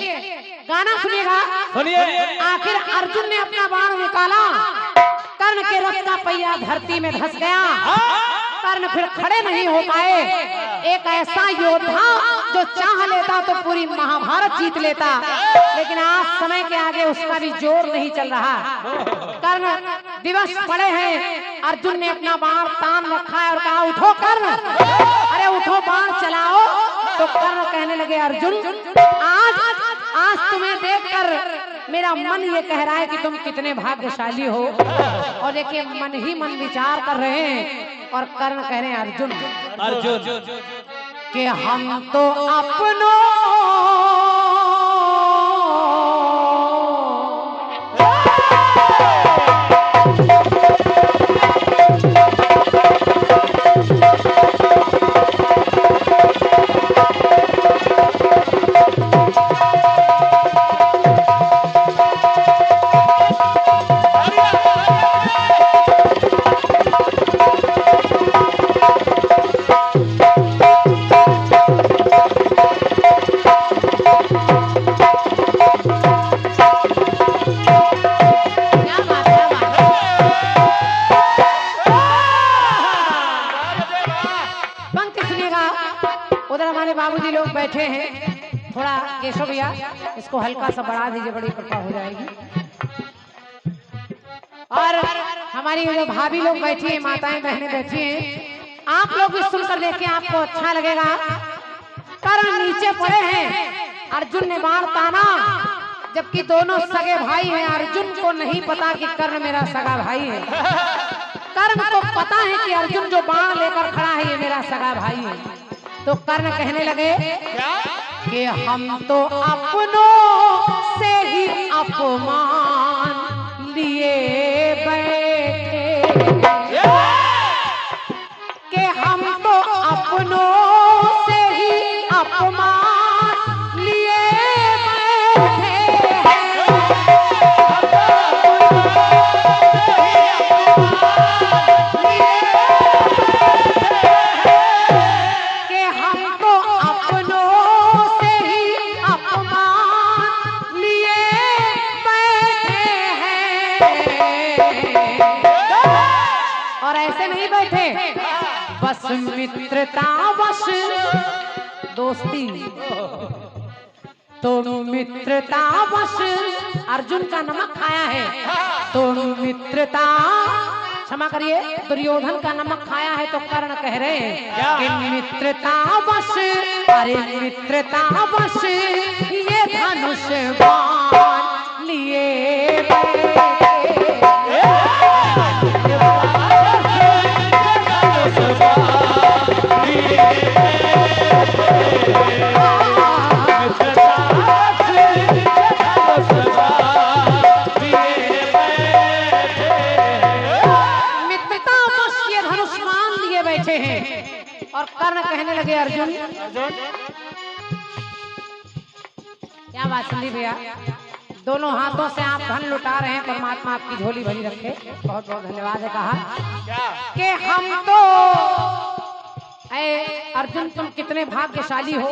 Speaker 2: गाना सुनिएगा,
Speaker 1: सुनिए।
Speaker 2: आखिर अर्जुन ने अपना बाण निकाला, कर्ण के रथ का पहिया धरती में धस गया, कर्ण फिर खड़े नहीं हो पाए। एक ऐसा योद्धा जो चाह लेता तो पूरी महाभारत जीत लेता, लेकिन आज समय के आगे उसका भी जोर नहीं चल रहा। कर्ण विवश पड़े हैं, अर्जुन ने अपना बाण तान रखा है और कहा उठो कर्ण, अरे उठो बाण चलाओ। तो कर्ण कहने लगे अर्जुन आज तुम्हें देखकर मेरा मन ये कह रहा है कि तुम कितने भाग्यशाली हो। और देखिए मन ही मन विचार कर रहे हैं और कर्ण कह रहे हैं अर्जुन कि हम तो अपनों बाबूजी लोग बैठे हैं, थोड़ा केशव भैया इसको हल्का सा बढ़ा दीजिए, बड़ी कृपा हो जाएगी। और हमारी जो भाभी लोग बैठी हैं, माताएं बहनें बैठी हैं, आप लोग भी सुनकर देखिए, आपको अच्छा लगेगा। कर्ण नीचे पड़े हैं, अर्जुन ने बाण ताना, जबकि दोनों सगे भाई हैं। अर्जुन को नहीं पता कि कर्ण मेरा सगा भाई है, कर्ण को पता है कि अर्जुन जो बाण लेकर खड़ा है ये मेरा सगा भाई है। तो कर्ण कहने लगे कि हम तो अपनों से ही अपमान लिए बैठे, कि हम तो अपनों से ही अपमान लिए बैठे बस मित्रता बस दोस्ती तो मित्रतावश अर्जुन का नमक खाया है, तो मित्रता, क्षमा करिए, दुर्योधन का नमक खाया है, तो कर्ण कह रहे हैं कि मित्रतावश, अरे मित्रतावश ये धनुष बाण लिए और कर्ण कहने लगे अर्जुन, क्या बात सुनी भैया, दोनों हाथों से आप धन लुटा रहे हैं, परमात्मा आपकी झोली भरी रखे, बहुत बहुत धन्यवाद है। कहा कि हम तो, अर्जुन तुम कितने भाग्यशाली हो,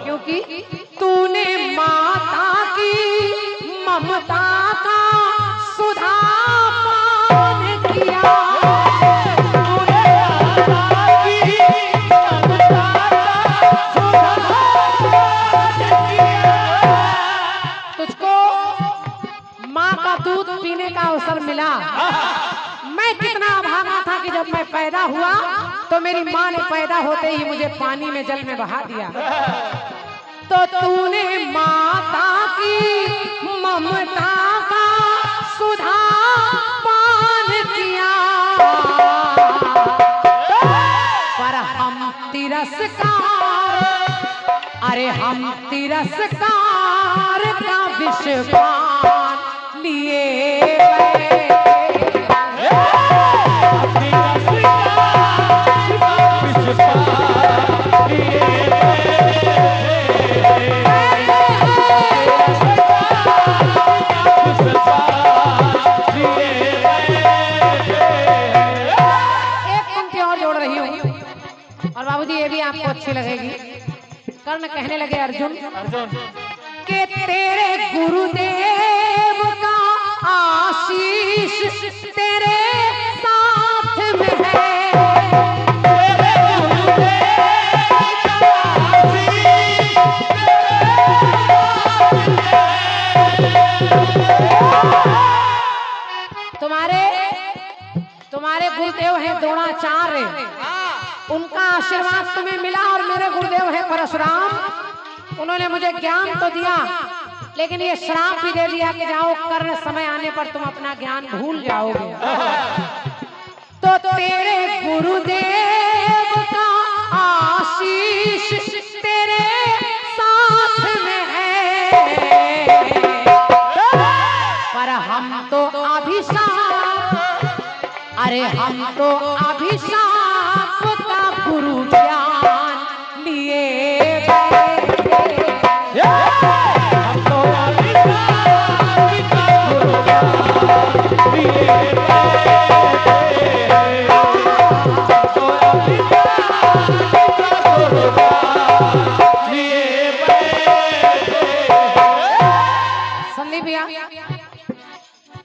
Speaker 2: क्योंकि तूने माता की ममता का सुधा पान किया, दूध पीने का अवसर मिला। मैं कितना अभागा था कि जब मैं पैदा हुआ तो मेरी माँ ने पैदा होते ही मुझे पानी में, जल में बहा दिया। तो तूने माता की ममता का सुधा पान किया, पर हम तिरस्कार, अरे हम तिरस्कार का विषपान लिए और बाबूजी ये भी आपको अच्छी लगेगी। कर्ण कहने लगे अर्जुन के तेरे गुरुदेव का आशीष तेरे साथ में है, तुम्हारे गुरुदेव हैं द्रोणाचार्य, उनका आशीर्वाद तुम्हें मिला, और मेरे गुरुदेव हैं परशुराम, उन्होंने मुझे ज्ञान तो दिया लेकिन ये श्राप भी दे दिया कि जाओ कर्ण, समय आने पर तुम अपना ज्ञान भूल जाओगे। तो तेरे गुरुदेव का आशीष तेरे साथ में है, पर हम तो अभिशाप, अरे हम तो अभिशाप का गुरु ज्ञान लिए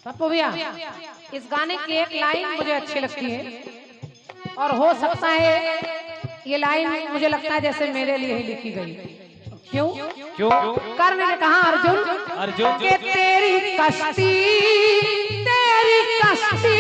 Speaker 2: पप्पू भैया, इस गाने की एक लाइन मुझे अच्छी लगती है और हो सकता है ये लाइन मुझे लगता है जैसे मेरे लिए ही लिखी गई। क्यों? क्यों? कर्ण ने कहा अर्जुन के तेरी कश्ती, तेरी कश्ती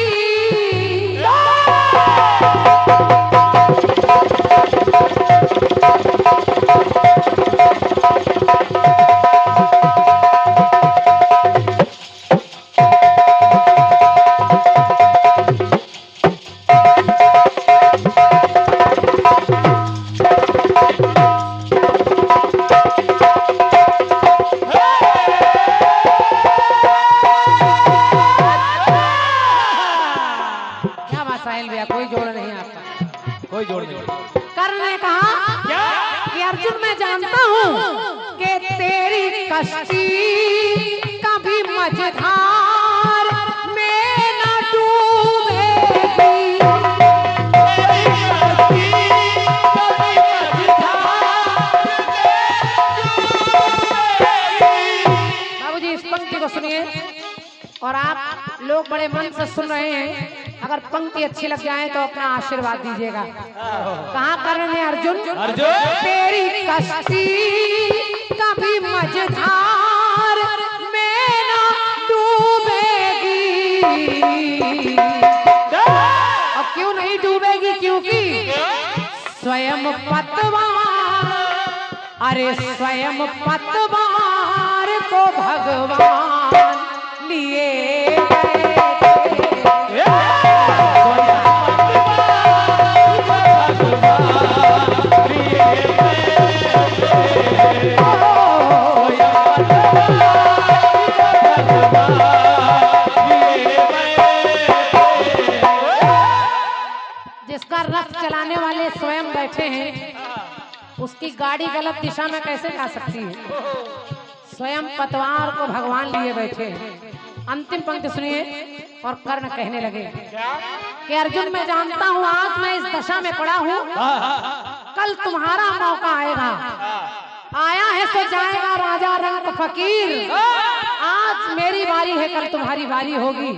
Speaker 1: कोई जोड़ नहीं।
Speaker 2: कर्ण ने कहा क्या कि अर्जुन मैं जानता हूँ कि तेरी कश्ती कभी मझधार में न डूबेगी। बाबूजी इस पंक्ति को सुनिए और आप लोग बड़े मन से सुन रहे हैं। अगर पंक्ति अच्छी लग जाए तो अपना आशीर्वाद दीजिएगा। कहाँ कर्ण ने अर्जुन तेरी कश्ती कभी मझधार में ना डूबेगी। अब क्यों नहीं डूबेगी? क्योंकि स्वयं पतवार, अरे स्वयं पतवार को भगवान लिए जिसका रथ चलाने वाले स्वयं बैठे हैं, उसकी गाड़ी गलत दिशा में कैसे जा सकती है? स्वयं पतवार को भगवान लिए बैठे हैं। अंतिम पंक्ति सुनिए। और कर्ण कहने लगे कि अर्जुन, मैं जानता हूँ आज मैं इस दशा में पड़ा हूँ, कल तुम्हारा मौका आएगा। आया है तो जाएगा राजा रंग फकीर। आज मेरी बारी है, कल तुम्हारी बारी होगी।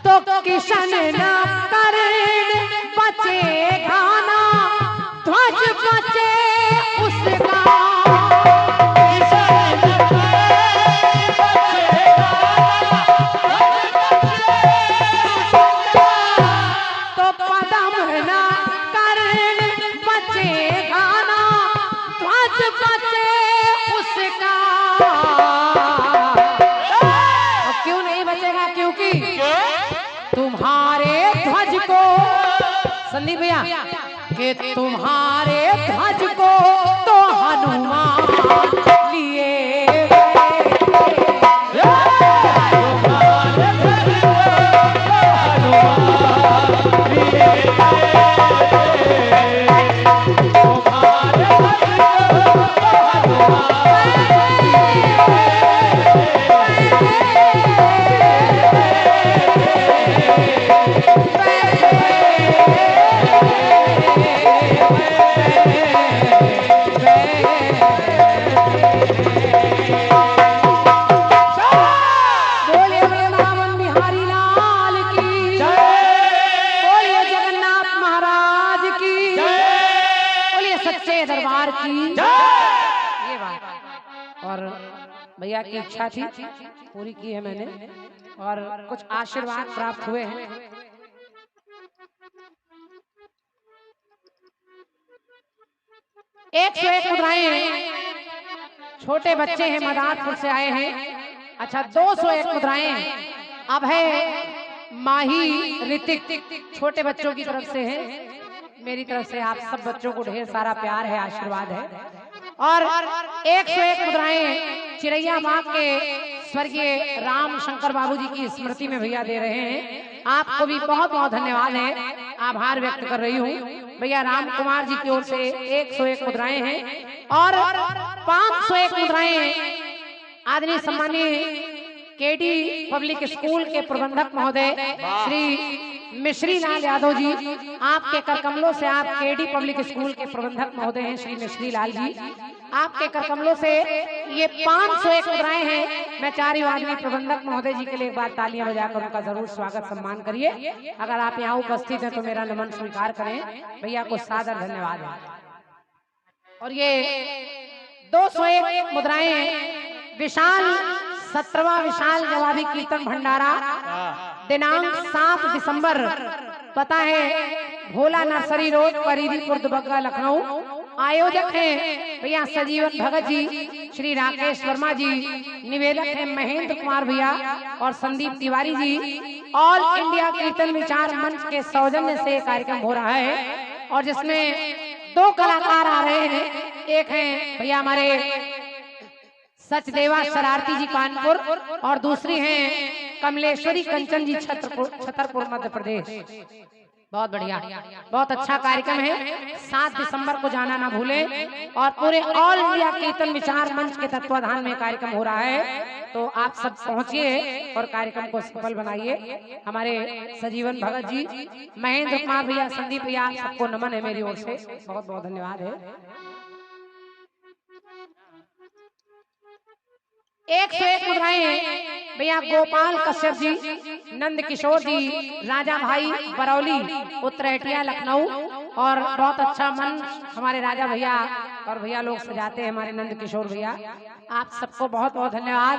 Speaker 2: तो किशन न कर्ण बचेगा ना, ध्वज बचे उसका। तो पदम न कर्ण बचेगा ना, ध्वज बचे उसका। और क्यों नहीं बचेगा? क्योंकि तुम्हारे ध्वज को, संदीप भैया, कि तुम्हारे ध्वज को तो हनुमान लिए दरबार की ये बात। और भैया की इच्छा थी, पूरी की है मैंने, और कुछ आशीर्वाद प्राप्त हुए हैं। एक सौ एक मुद्राएं, छोटे बच्चे हैं, मदारपुर से आए हैं। अच्छा, 201 मुद्राएं अब है माही ऋतिक, छोटे बच्चों की तरफ से है। मेरी तरफ से आप सब बच्चों को ढेर सारा प्यार है, आशीर्वाद है। और 101 मुद्राएं चिरैया बाग के स्वर्गीय राम शंकर बाबूजी की स्मृति में भैया दे रहे हैं। आपको भी बहुत बहुत धन्यवाद है, आभार व्यक्त कर रही हूँ। भैया राम कुमार जी की ओर से 101 मुद्राएं हैं। और 501 मुद्राएं आदरणीय सम्मानीय केडी पब्लिक स्कूल के प्रबंधक महोदय श्री मिश्री लाल यादव जी, आपके कर कमलों से, आप केडी पब्लिक स्कूल के प्रबंधक महोदय हैं श्री मिश्री लाल जी, आपके कर कमलों से ये 501 मुद्राएं हैं। मैं चारों आदमी प्रबंधक महोदय जी के लिए एक बार तालियां बजाकर उनका जरूर स्वागत सम्मान करिए। अगर आप यहाँ उपस्थित हैं तो मेरा नमन स्वीकार करें। भैया को सादर धन्यवाद है। और ये 201 मुद्राएं विशाल 17वां विशाल जवाबी कीर्तन भंडारा, दिनांक 7 दिसंबर, पता है भोला नर्सरी रोड, परिधीपुर, दुबग्गा, लखनऊ। आयोजक हैं भैया सजीवन भगत जी, श्री राकेश वर्मा जी, निवेदक हैं महेंद्र कुमार भैया और संदीप तिवारी जी। ऑल इंडिया कीर्तन विचार मंच के सौजन्य से कार्यक्रम हो रहा है और जिसमें 2 कलाकार आ रहे हैं। एक हैं भैया हमारे सचदेवा शरारती जी कानपुर और दूसरी हैं कमलेश्वरी कंचन जी छतरपुर मध्य प्रदेश। बहुत बढ़िया, बहुत अच्छा कार्यक्रम है। 7 दिसंबर को जाना ना भूलें। और पूरे ऑल इंडिया कीर्तन विचार मंच के तत्वाधान में कार्यक्रम हो रहा है, तो आप सब पहुंचिए और कार्यक्रम को सफल बनाइए। हमारे सजीवन भगत जी, महेंद्र कुमार भैया, संदीप भैया, सबको नमन है मेरी ओर से, बहुत बहुत धन्यवाद है। 101 मुद्राएं भैया गोपाल कश्यप जी, नंद किशोर जी, राजा भाई बरौली, उत्तरेटिया, लखनऊ। और बहुत अच्छा मंच हमारे राजा भैया और भैया लोग सजाते हैं हमारे नंद किशोर भैया। आप सबको बहुत बहुत धन्यवाद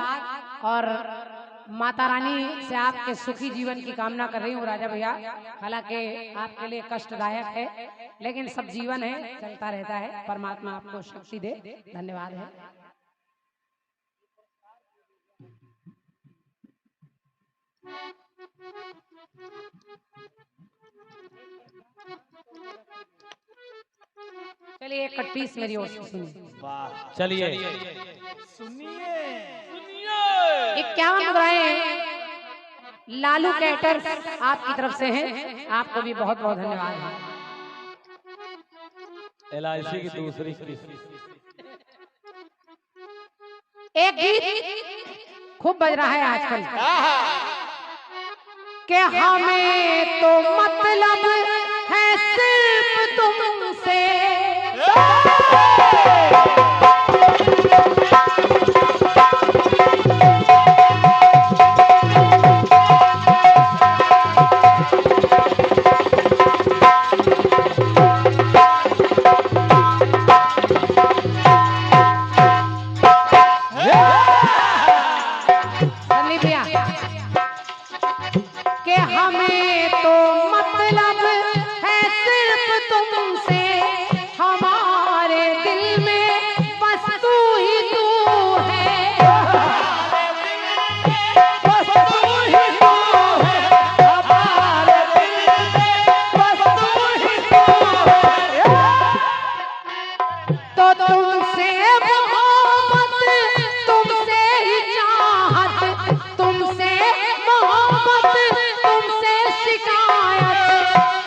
Speaker 2: और माता रानी से आपके सुखी जीवन की कामना कर रही हूँ राजा भैया। हालांकि आपके लिए कष्टदायक है लेकिन सब जीवन है, चलता रहता है। परमात्मा आपको शक्ति दे। धन्यवाद है। चलिए एक कट पीस मेरी ओर से सुनिए।
Speaker 1: वाह चलिए
Speaker 3: सुनिए
Speaker 2: 51 मुद्राएं लालू कैटर्स आपकी तरफ से हैं। आपको भी बहुत बहुत धन्यवाद है।
Speaker 1: LIC की दूसरी किस्त।
Speaker 2: एक गीत खूब बज रहा है आजकल कि हमें तो मतलब है सिर्फ तुमसे। कि हमें तो मतलब है सिर्फ तुमसे, हमारे दिल में बस तू ही तू है। बस तू ही तू है, हमारे दिल में बस तू ही तू है। तो तुमसे मोहब्बत, तुमसे ही चाहत, तुमसे मोहब्बत, तुमसे शिकायत,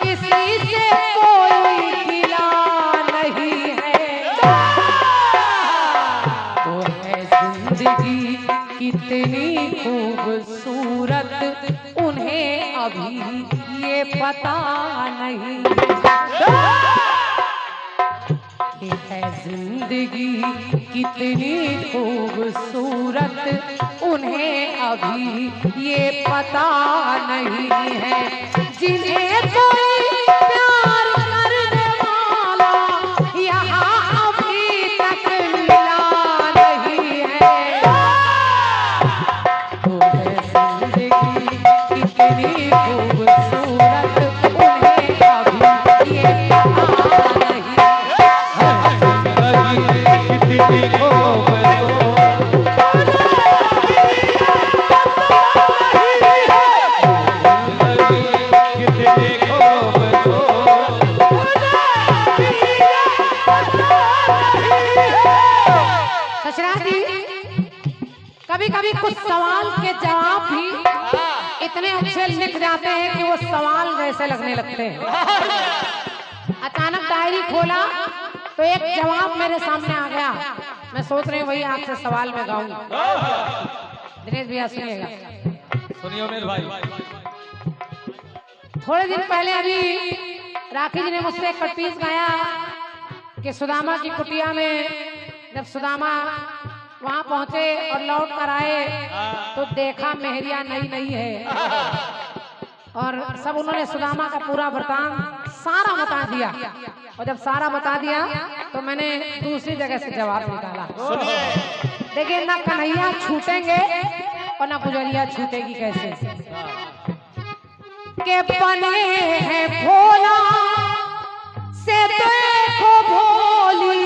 Speaker 2: किसी से कोई गिला नहीं है। तो है जिंदगी कितनी खूबसूरत, उन्हें अभी ये पता नहीं कि है जिंदगी कितनी खूबसूरत, उन्हें अभी ये पता नहीं है। जिन्हें कोई प्यार करने वाला यहाँ अभी तक मिला नहीं है। तो है जिंदगी कितनी खूबसूरत, उन्हें अभी ये पता नहीं
Speaker 1: कितनी खूबसूरत।
Speaker 2: कभी कभी कुछ सवाल के जवाब भी इतने अच्छे लिख जाते हैं कि वो सवाल जैसे लगने लगते हैं। अचानक डायरी खोला तो एक जवाब मेरे सामने आ गया। मैं सोच रही हूँ वही आपसे सवाल में गाऊंगा। दिनेश भैया सुनिएगा।
Speaker 1: सुनिए उमेश भाई।
Speaker 2: थोड़े दिन पहले अभी राखी जी ने मुझसे एक कटपीस गाया कि सुदामा की कुटिया में जब सुदामा वहां पहुंचे और लौट कर आए तो देखा मेहरिया नई नई है। और सब उन्होंने सुदामा का पूरा वृतांत सारा बता दिया। और जब सारा बता दिया तो मैंने दूसरी जगह से जवाब निकाला। देखिए ना कन्हैया छूटेंगे और ना गुजरिया छूटेगी कैसे। के बने हैं भोला से देखो भोली,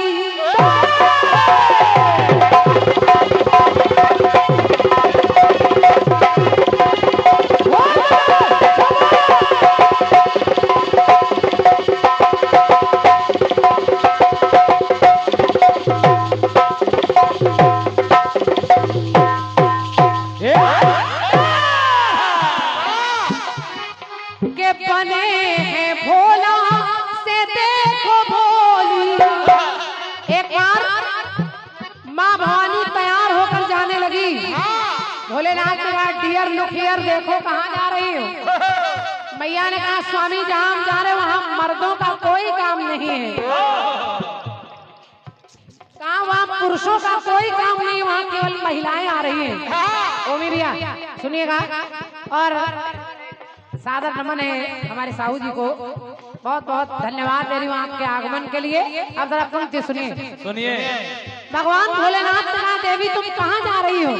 Speaker 2: के बने हैं भोला से देखो भोली। एक बार माँ भवानी तैयार होकर जाने लगी। भोलेनाथ के बाद डियर लुक हियर, देखो कहाँ जा रही हो। मैया ने कहा स्वामी जहाँ हम जा रहे वहाँ मर्दों का कोई काम नहीं है। कहा वहाँ पुरुषों का कोई काम नहीं, वहाँ केवल महिलाएं आ रही हैं। ओमी भैया सुनिएगा। और सादर नमन है हमारे साहू जी को, बहुत बहुत धन्यवाद दे रही हूँ आपके आगमन के लिए। अब जरा पंक्ति सुनिए।
Speaker 1: सुनिए।
Speaker 2: भगवान भोलेनाथ ने कहा देवी तुम कहाँ जा रही हो?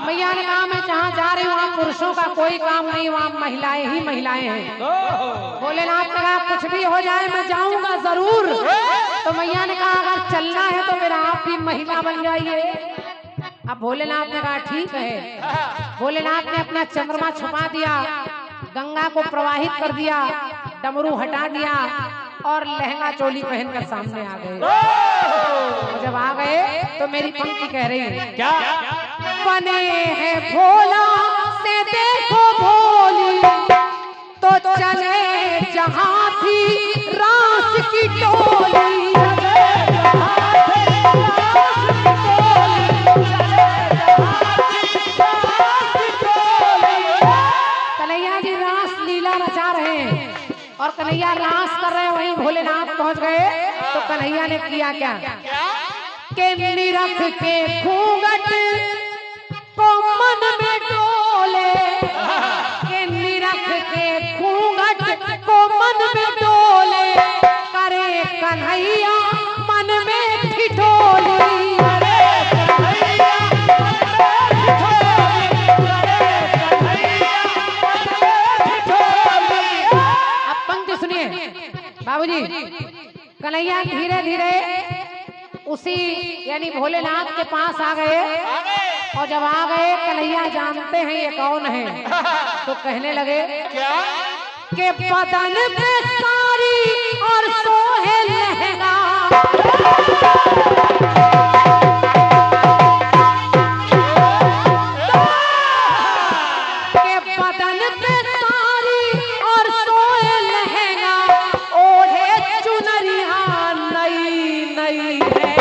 Speaker 2: मैया ने कहा मैं जहाँ जा रही हूँ वहाँ पुरुषों का कोई काम नहीं, वहाँ महिलाएं ही महिलाएं हैं। भोलेनाथ ने कहा कुछ भी हो जाए मैं जाऊंगा जरूर। तो मैया ने कहा अगर चलना है तो फिर आप भी महिला बन जाइए। अब भोलेनाथ ने कहा ठीक है। भोलेनाथ ने अपना चंद्रमा छुपा दिया, गंगा को प्रवाहित कर दिया, डमरू हटा दिया और लहंगा चोली पहनकर सामने आ गए। तो जब आ गए तो मेरी पंक्ति कह रही है
Speaker 1: क्या?
Speaker 2: बने हैं भोला से देखो भोली, तो चले जहाँ थी रास की टोली। कन्हैया जी रास लीला रचा रहे हैं और कन्हैया रास कर रहे हैं, वहीं भोलेनाथ पहुंच गए। तो कन्हैया ने किया क्या के निरख के घूंघट को मन में डोले, के निरख के घूंघट को मन में डोले, करे कन्हैया मन में ठिठोली। बाबूजी कन्हैया धीरे धीरे उसी यानी भोलेनाथ के पास आ गए और जब आ गए कन्हैया जानते हैं ये कौन है, तो कहने लगे
Speaker 3: क्या?
Speaker 2: के बदन पे साड़ी और सोहे लहंगा, के बदन पे साड़ी और सोहे लहंगा, ओढ़े चुनरिया नई नई है।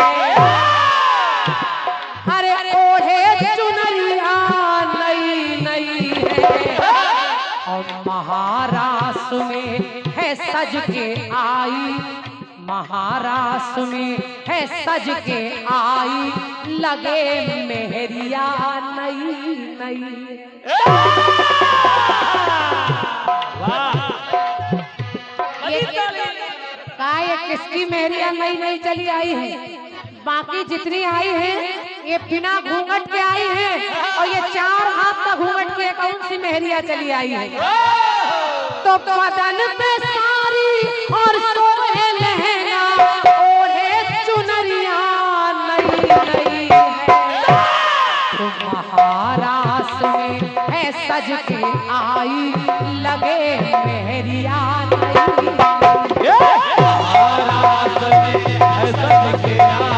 Speaker 2: अरे ओढ़े चुनरिया नई नई है और महाराष्ट्र में है सज के आई, महाराष्ट्र में है सज के आई, लगे मेहरिया नई नई। ये किसकी मेहरिया नई नई चली आई है? बाकी जितनी आई है ये बिना घूंघट के आई है और ये 4 हाथ का घूंघट के कौन सी मेहरिया चली आई है? तो बदन पे साड़ी और सोहे लहंगा, ओढ़े चुनरिया नई नई है। तो महाराष्ट्र में है सज के आई, लगे मेहरिया नई नई।
Speaker 1: महाराष्ट्र में है सज के आई,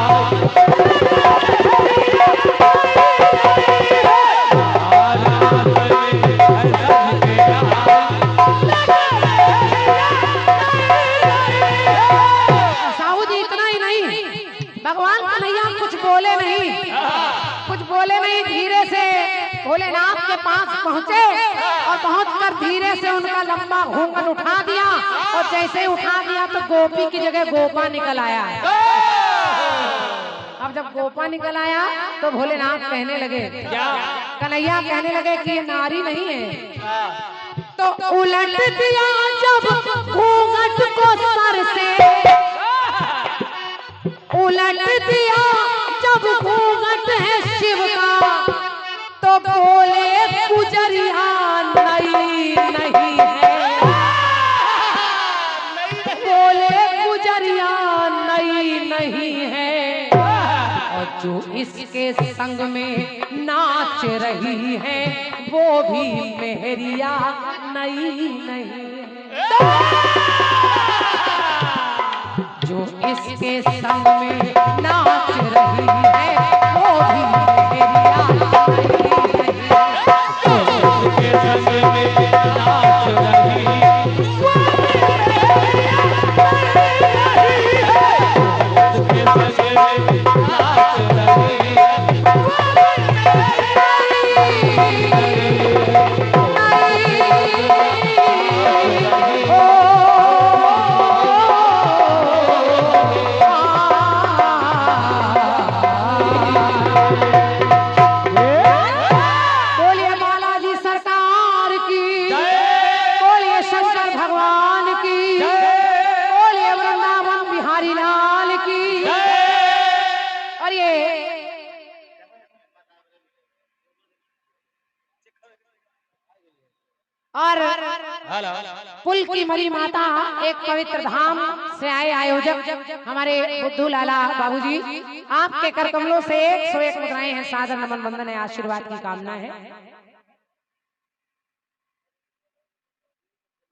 Speaker 2: भगवान कन्हैया कुछ बोले नहीं, धीरे से भोलेनाथ के पास पहुंचे और पहुंचकर धीरे से उनका लंबा घूंघट उठा दिया और जैसे ही उठा दिया तो गोपी की जगह गोपा निकल आया। अब जब गोपा निकल आया तो भोलेनाथ कहने लगे कन्हैया कहने लगे कि ये नारी नहीं है। तो उलट दिया जब घूंघट को सर से, उलट दिया जब घूंघट है शिव का, तो बोले गुजरिया नई नहीं है, बोले गुजरिया नई नहीं है। और जो इसके संग में नाच रही है वो भी मेहरिया नई नहीं है। जो इसके संग में नाच रही है वो भी मेहरिया नई नहीं है।
Speaker 1: जो इसके संग में नाच रही है वो मेहरिया नई है। उसके संग में नाच रही है
Speaker 2: और
Speaker 1: हेलो
Speaker 2: पुल की मरी माता एक पवित्र धाम से आए आयोजक हमारे बुद्धू लाला बाबूजी, आपके कर कमलों से 101 मुद्राएं हैं, सादर नमन वंदन है, आशीर्वाद की कामना है।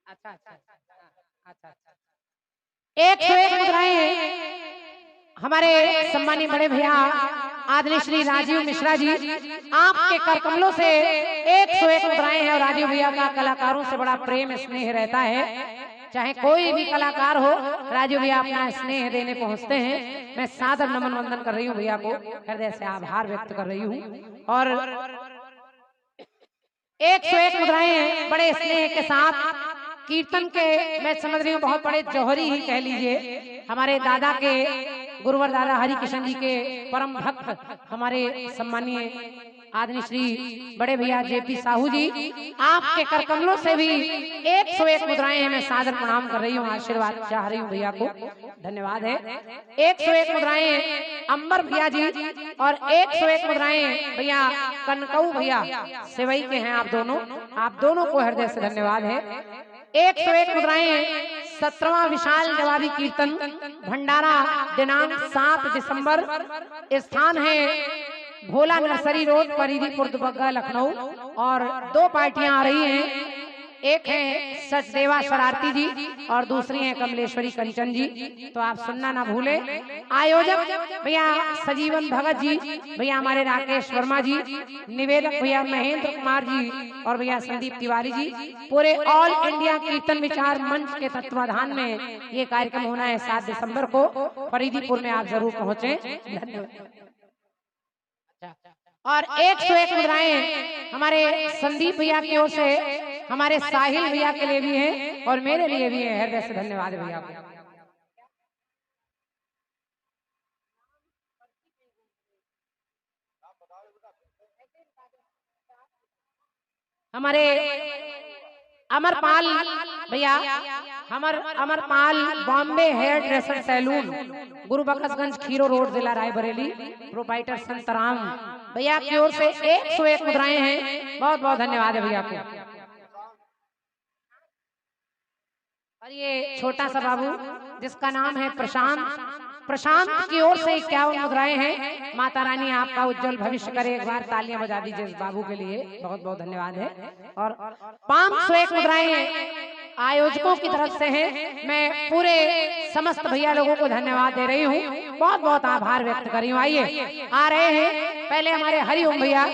Speaker 2: अच्छा 101 मुद्राएं हैं हमारे सम्मानी बड़े भैया आदरणीय श्री राजीव मिश्रा जी, आपके कर कमलों से 101 मुद्राएं हैं। और राजीव भैया का कलाकारों से बड़ा प्रेम स्नेह रहता है, चाहे कोई भी कलाकार हो, राजीव भैया अपना स्नेह देने पहुंचते हैं। मैं सादर नमन वंदन कर रही हूँ भैया को, हृदय से आभार व्यक्त कर रही हूँ। और 101 मुद्राएं बड़े स्नेह के साथ कीर्तन के, मैं समझ रही हूँ बहुत बड़े जौहरी ही कह लीजिए, हमारे दादा के गुरुवर दादा हरि किशन जी के परम भक्त हमारे सम्मानीय आदरणीय श्री बड़े भैया जेपी साहू जी, आपके कर कमलों से भी 101 मुद्राएं हैं। मैं सादर प्रणाम कर रही हूँ, आशीर्वाद चाह रही हूँ भैया को, धन्यवाद है। 101 मुद्राएं अंबर भैया जी और 101 मुद्राएं भैया कनकऊ भैया सेवई के हैं आप दोनों को हृदय से धन्यवाद है। 101 मुद्राएं 17वां विशाल जवाबी कीर्तन भंडारा दिनांक 7 दिसंबर, स्थान है भोला नर्सरी रोड परिधीपुर दुबग्गा लखनऊ। और 2 पार्टियां आ रही हैं, एक है सचदेवा शरारती जी और दूसरी है कमलेश्वरी कंचन जी, तो आप सुनना ना भूले। आयोजक भैया सजीवन भगत जी, भैया हमारे राकेश वर्मा जी, निवेदक भैया महेंद्र कुमार जी और भैया संदीप तिवारी जी। पूरे ऑल इंडिया कीर्तन विचार मंच के तत्वाधान में ये कार्यक्रम होना है 7 दिसंबर को, फरीदीपुर में आप जरूर पहुंचे। धन्यवाद। और 101 मुद्राएं हमारे संदीप भैया की ओर से हमारे साहिल भैया के लिए भी है और मेरे लिए भी है, हृदय से धन्यवाद भैया को। हमारे अमरपाल भैया, Amarpal Bombay hair dresser salon, गुरु बकसगंज खीरो रोड, जिला रायबरेली, प्रोपाइटर संतराम भैया की ओर से 101 मुद्राएं हैं। बहुत बहुत धन्यवाद है भैया को। और ये छोटा सा बाबू जिसका नाम है प्रशांत की ओर से 51 मुद्राएं हैं। माता रानी आपका उज्जवल भविष्य करे, एक बार तालियां बजा दीजिए इस बाबू के लिए, बहुत बहुत धन्यवाद है। और 501 मुद्राएं आयोजकों की तरफ से हैं। मैं पूरे समस्त भैया लोगों को धन्यवाद दे रही हूँ, बहुत बहुत आभार व्यक्त कर रही हूँ। आइए आ रहे हैं, पहले हमारे हरिओम भैया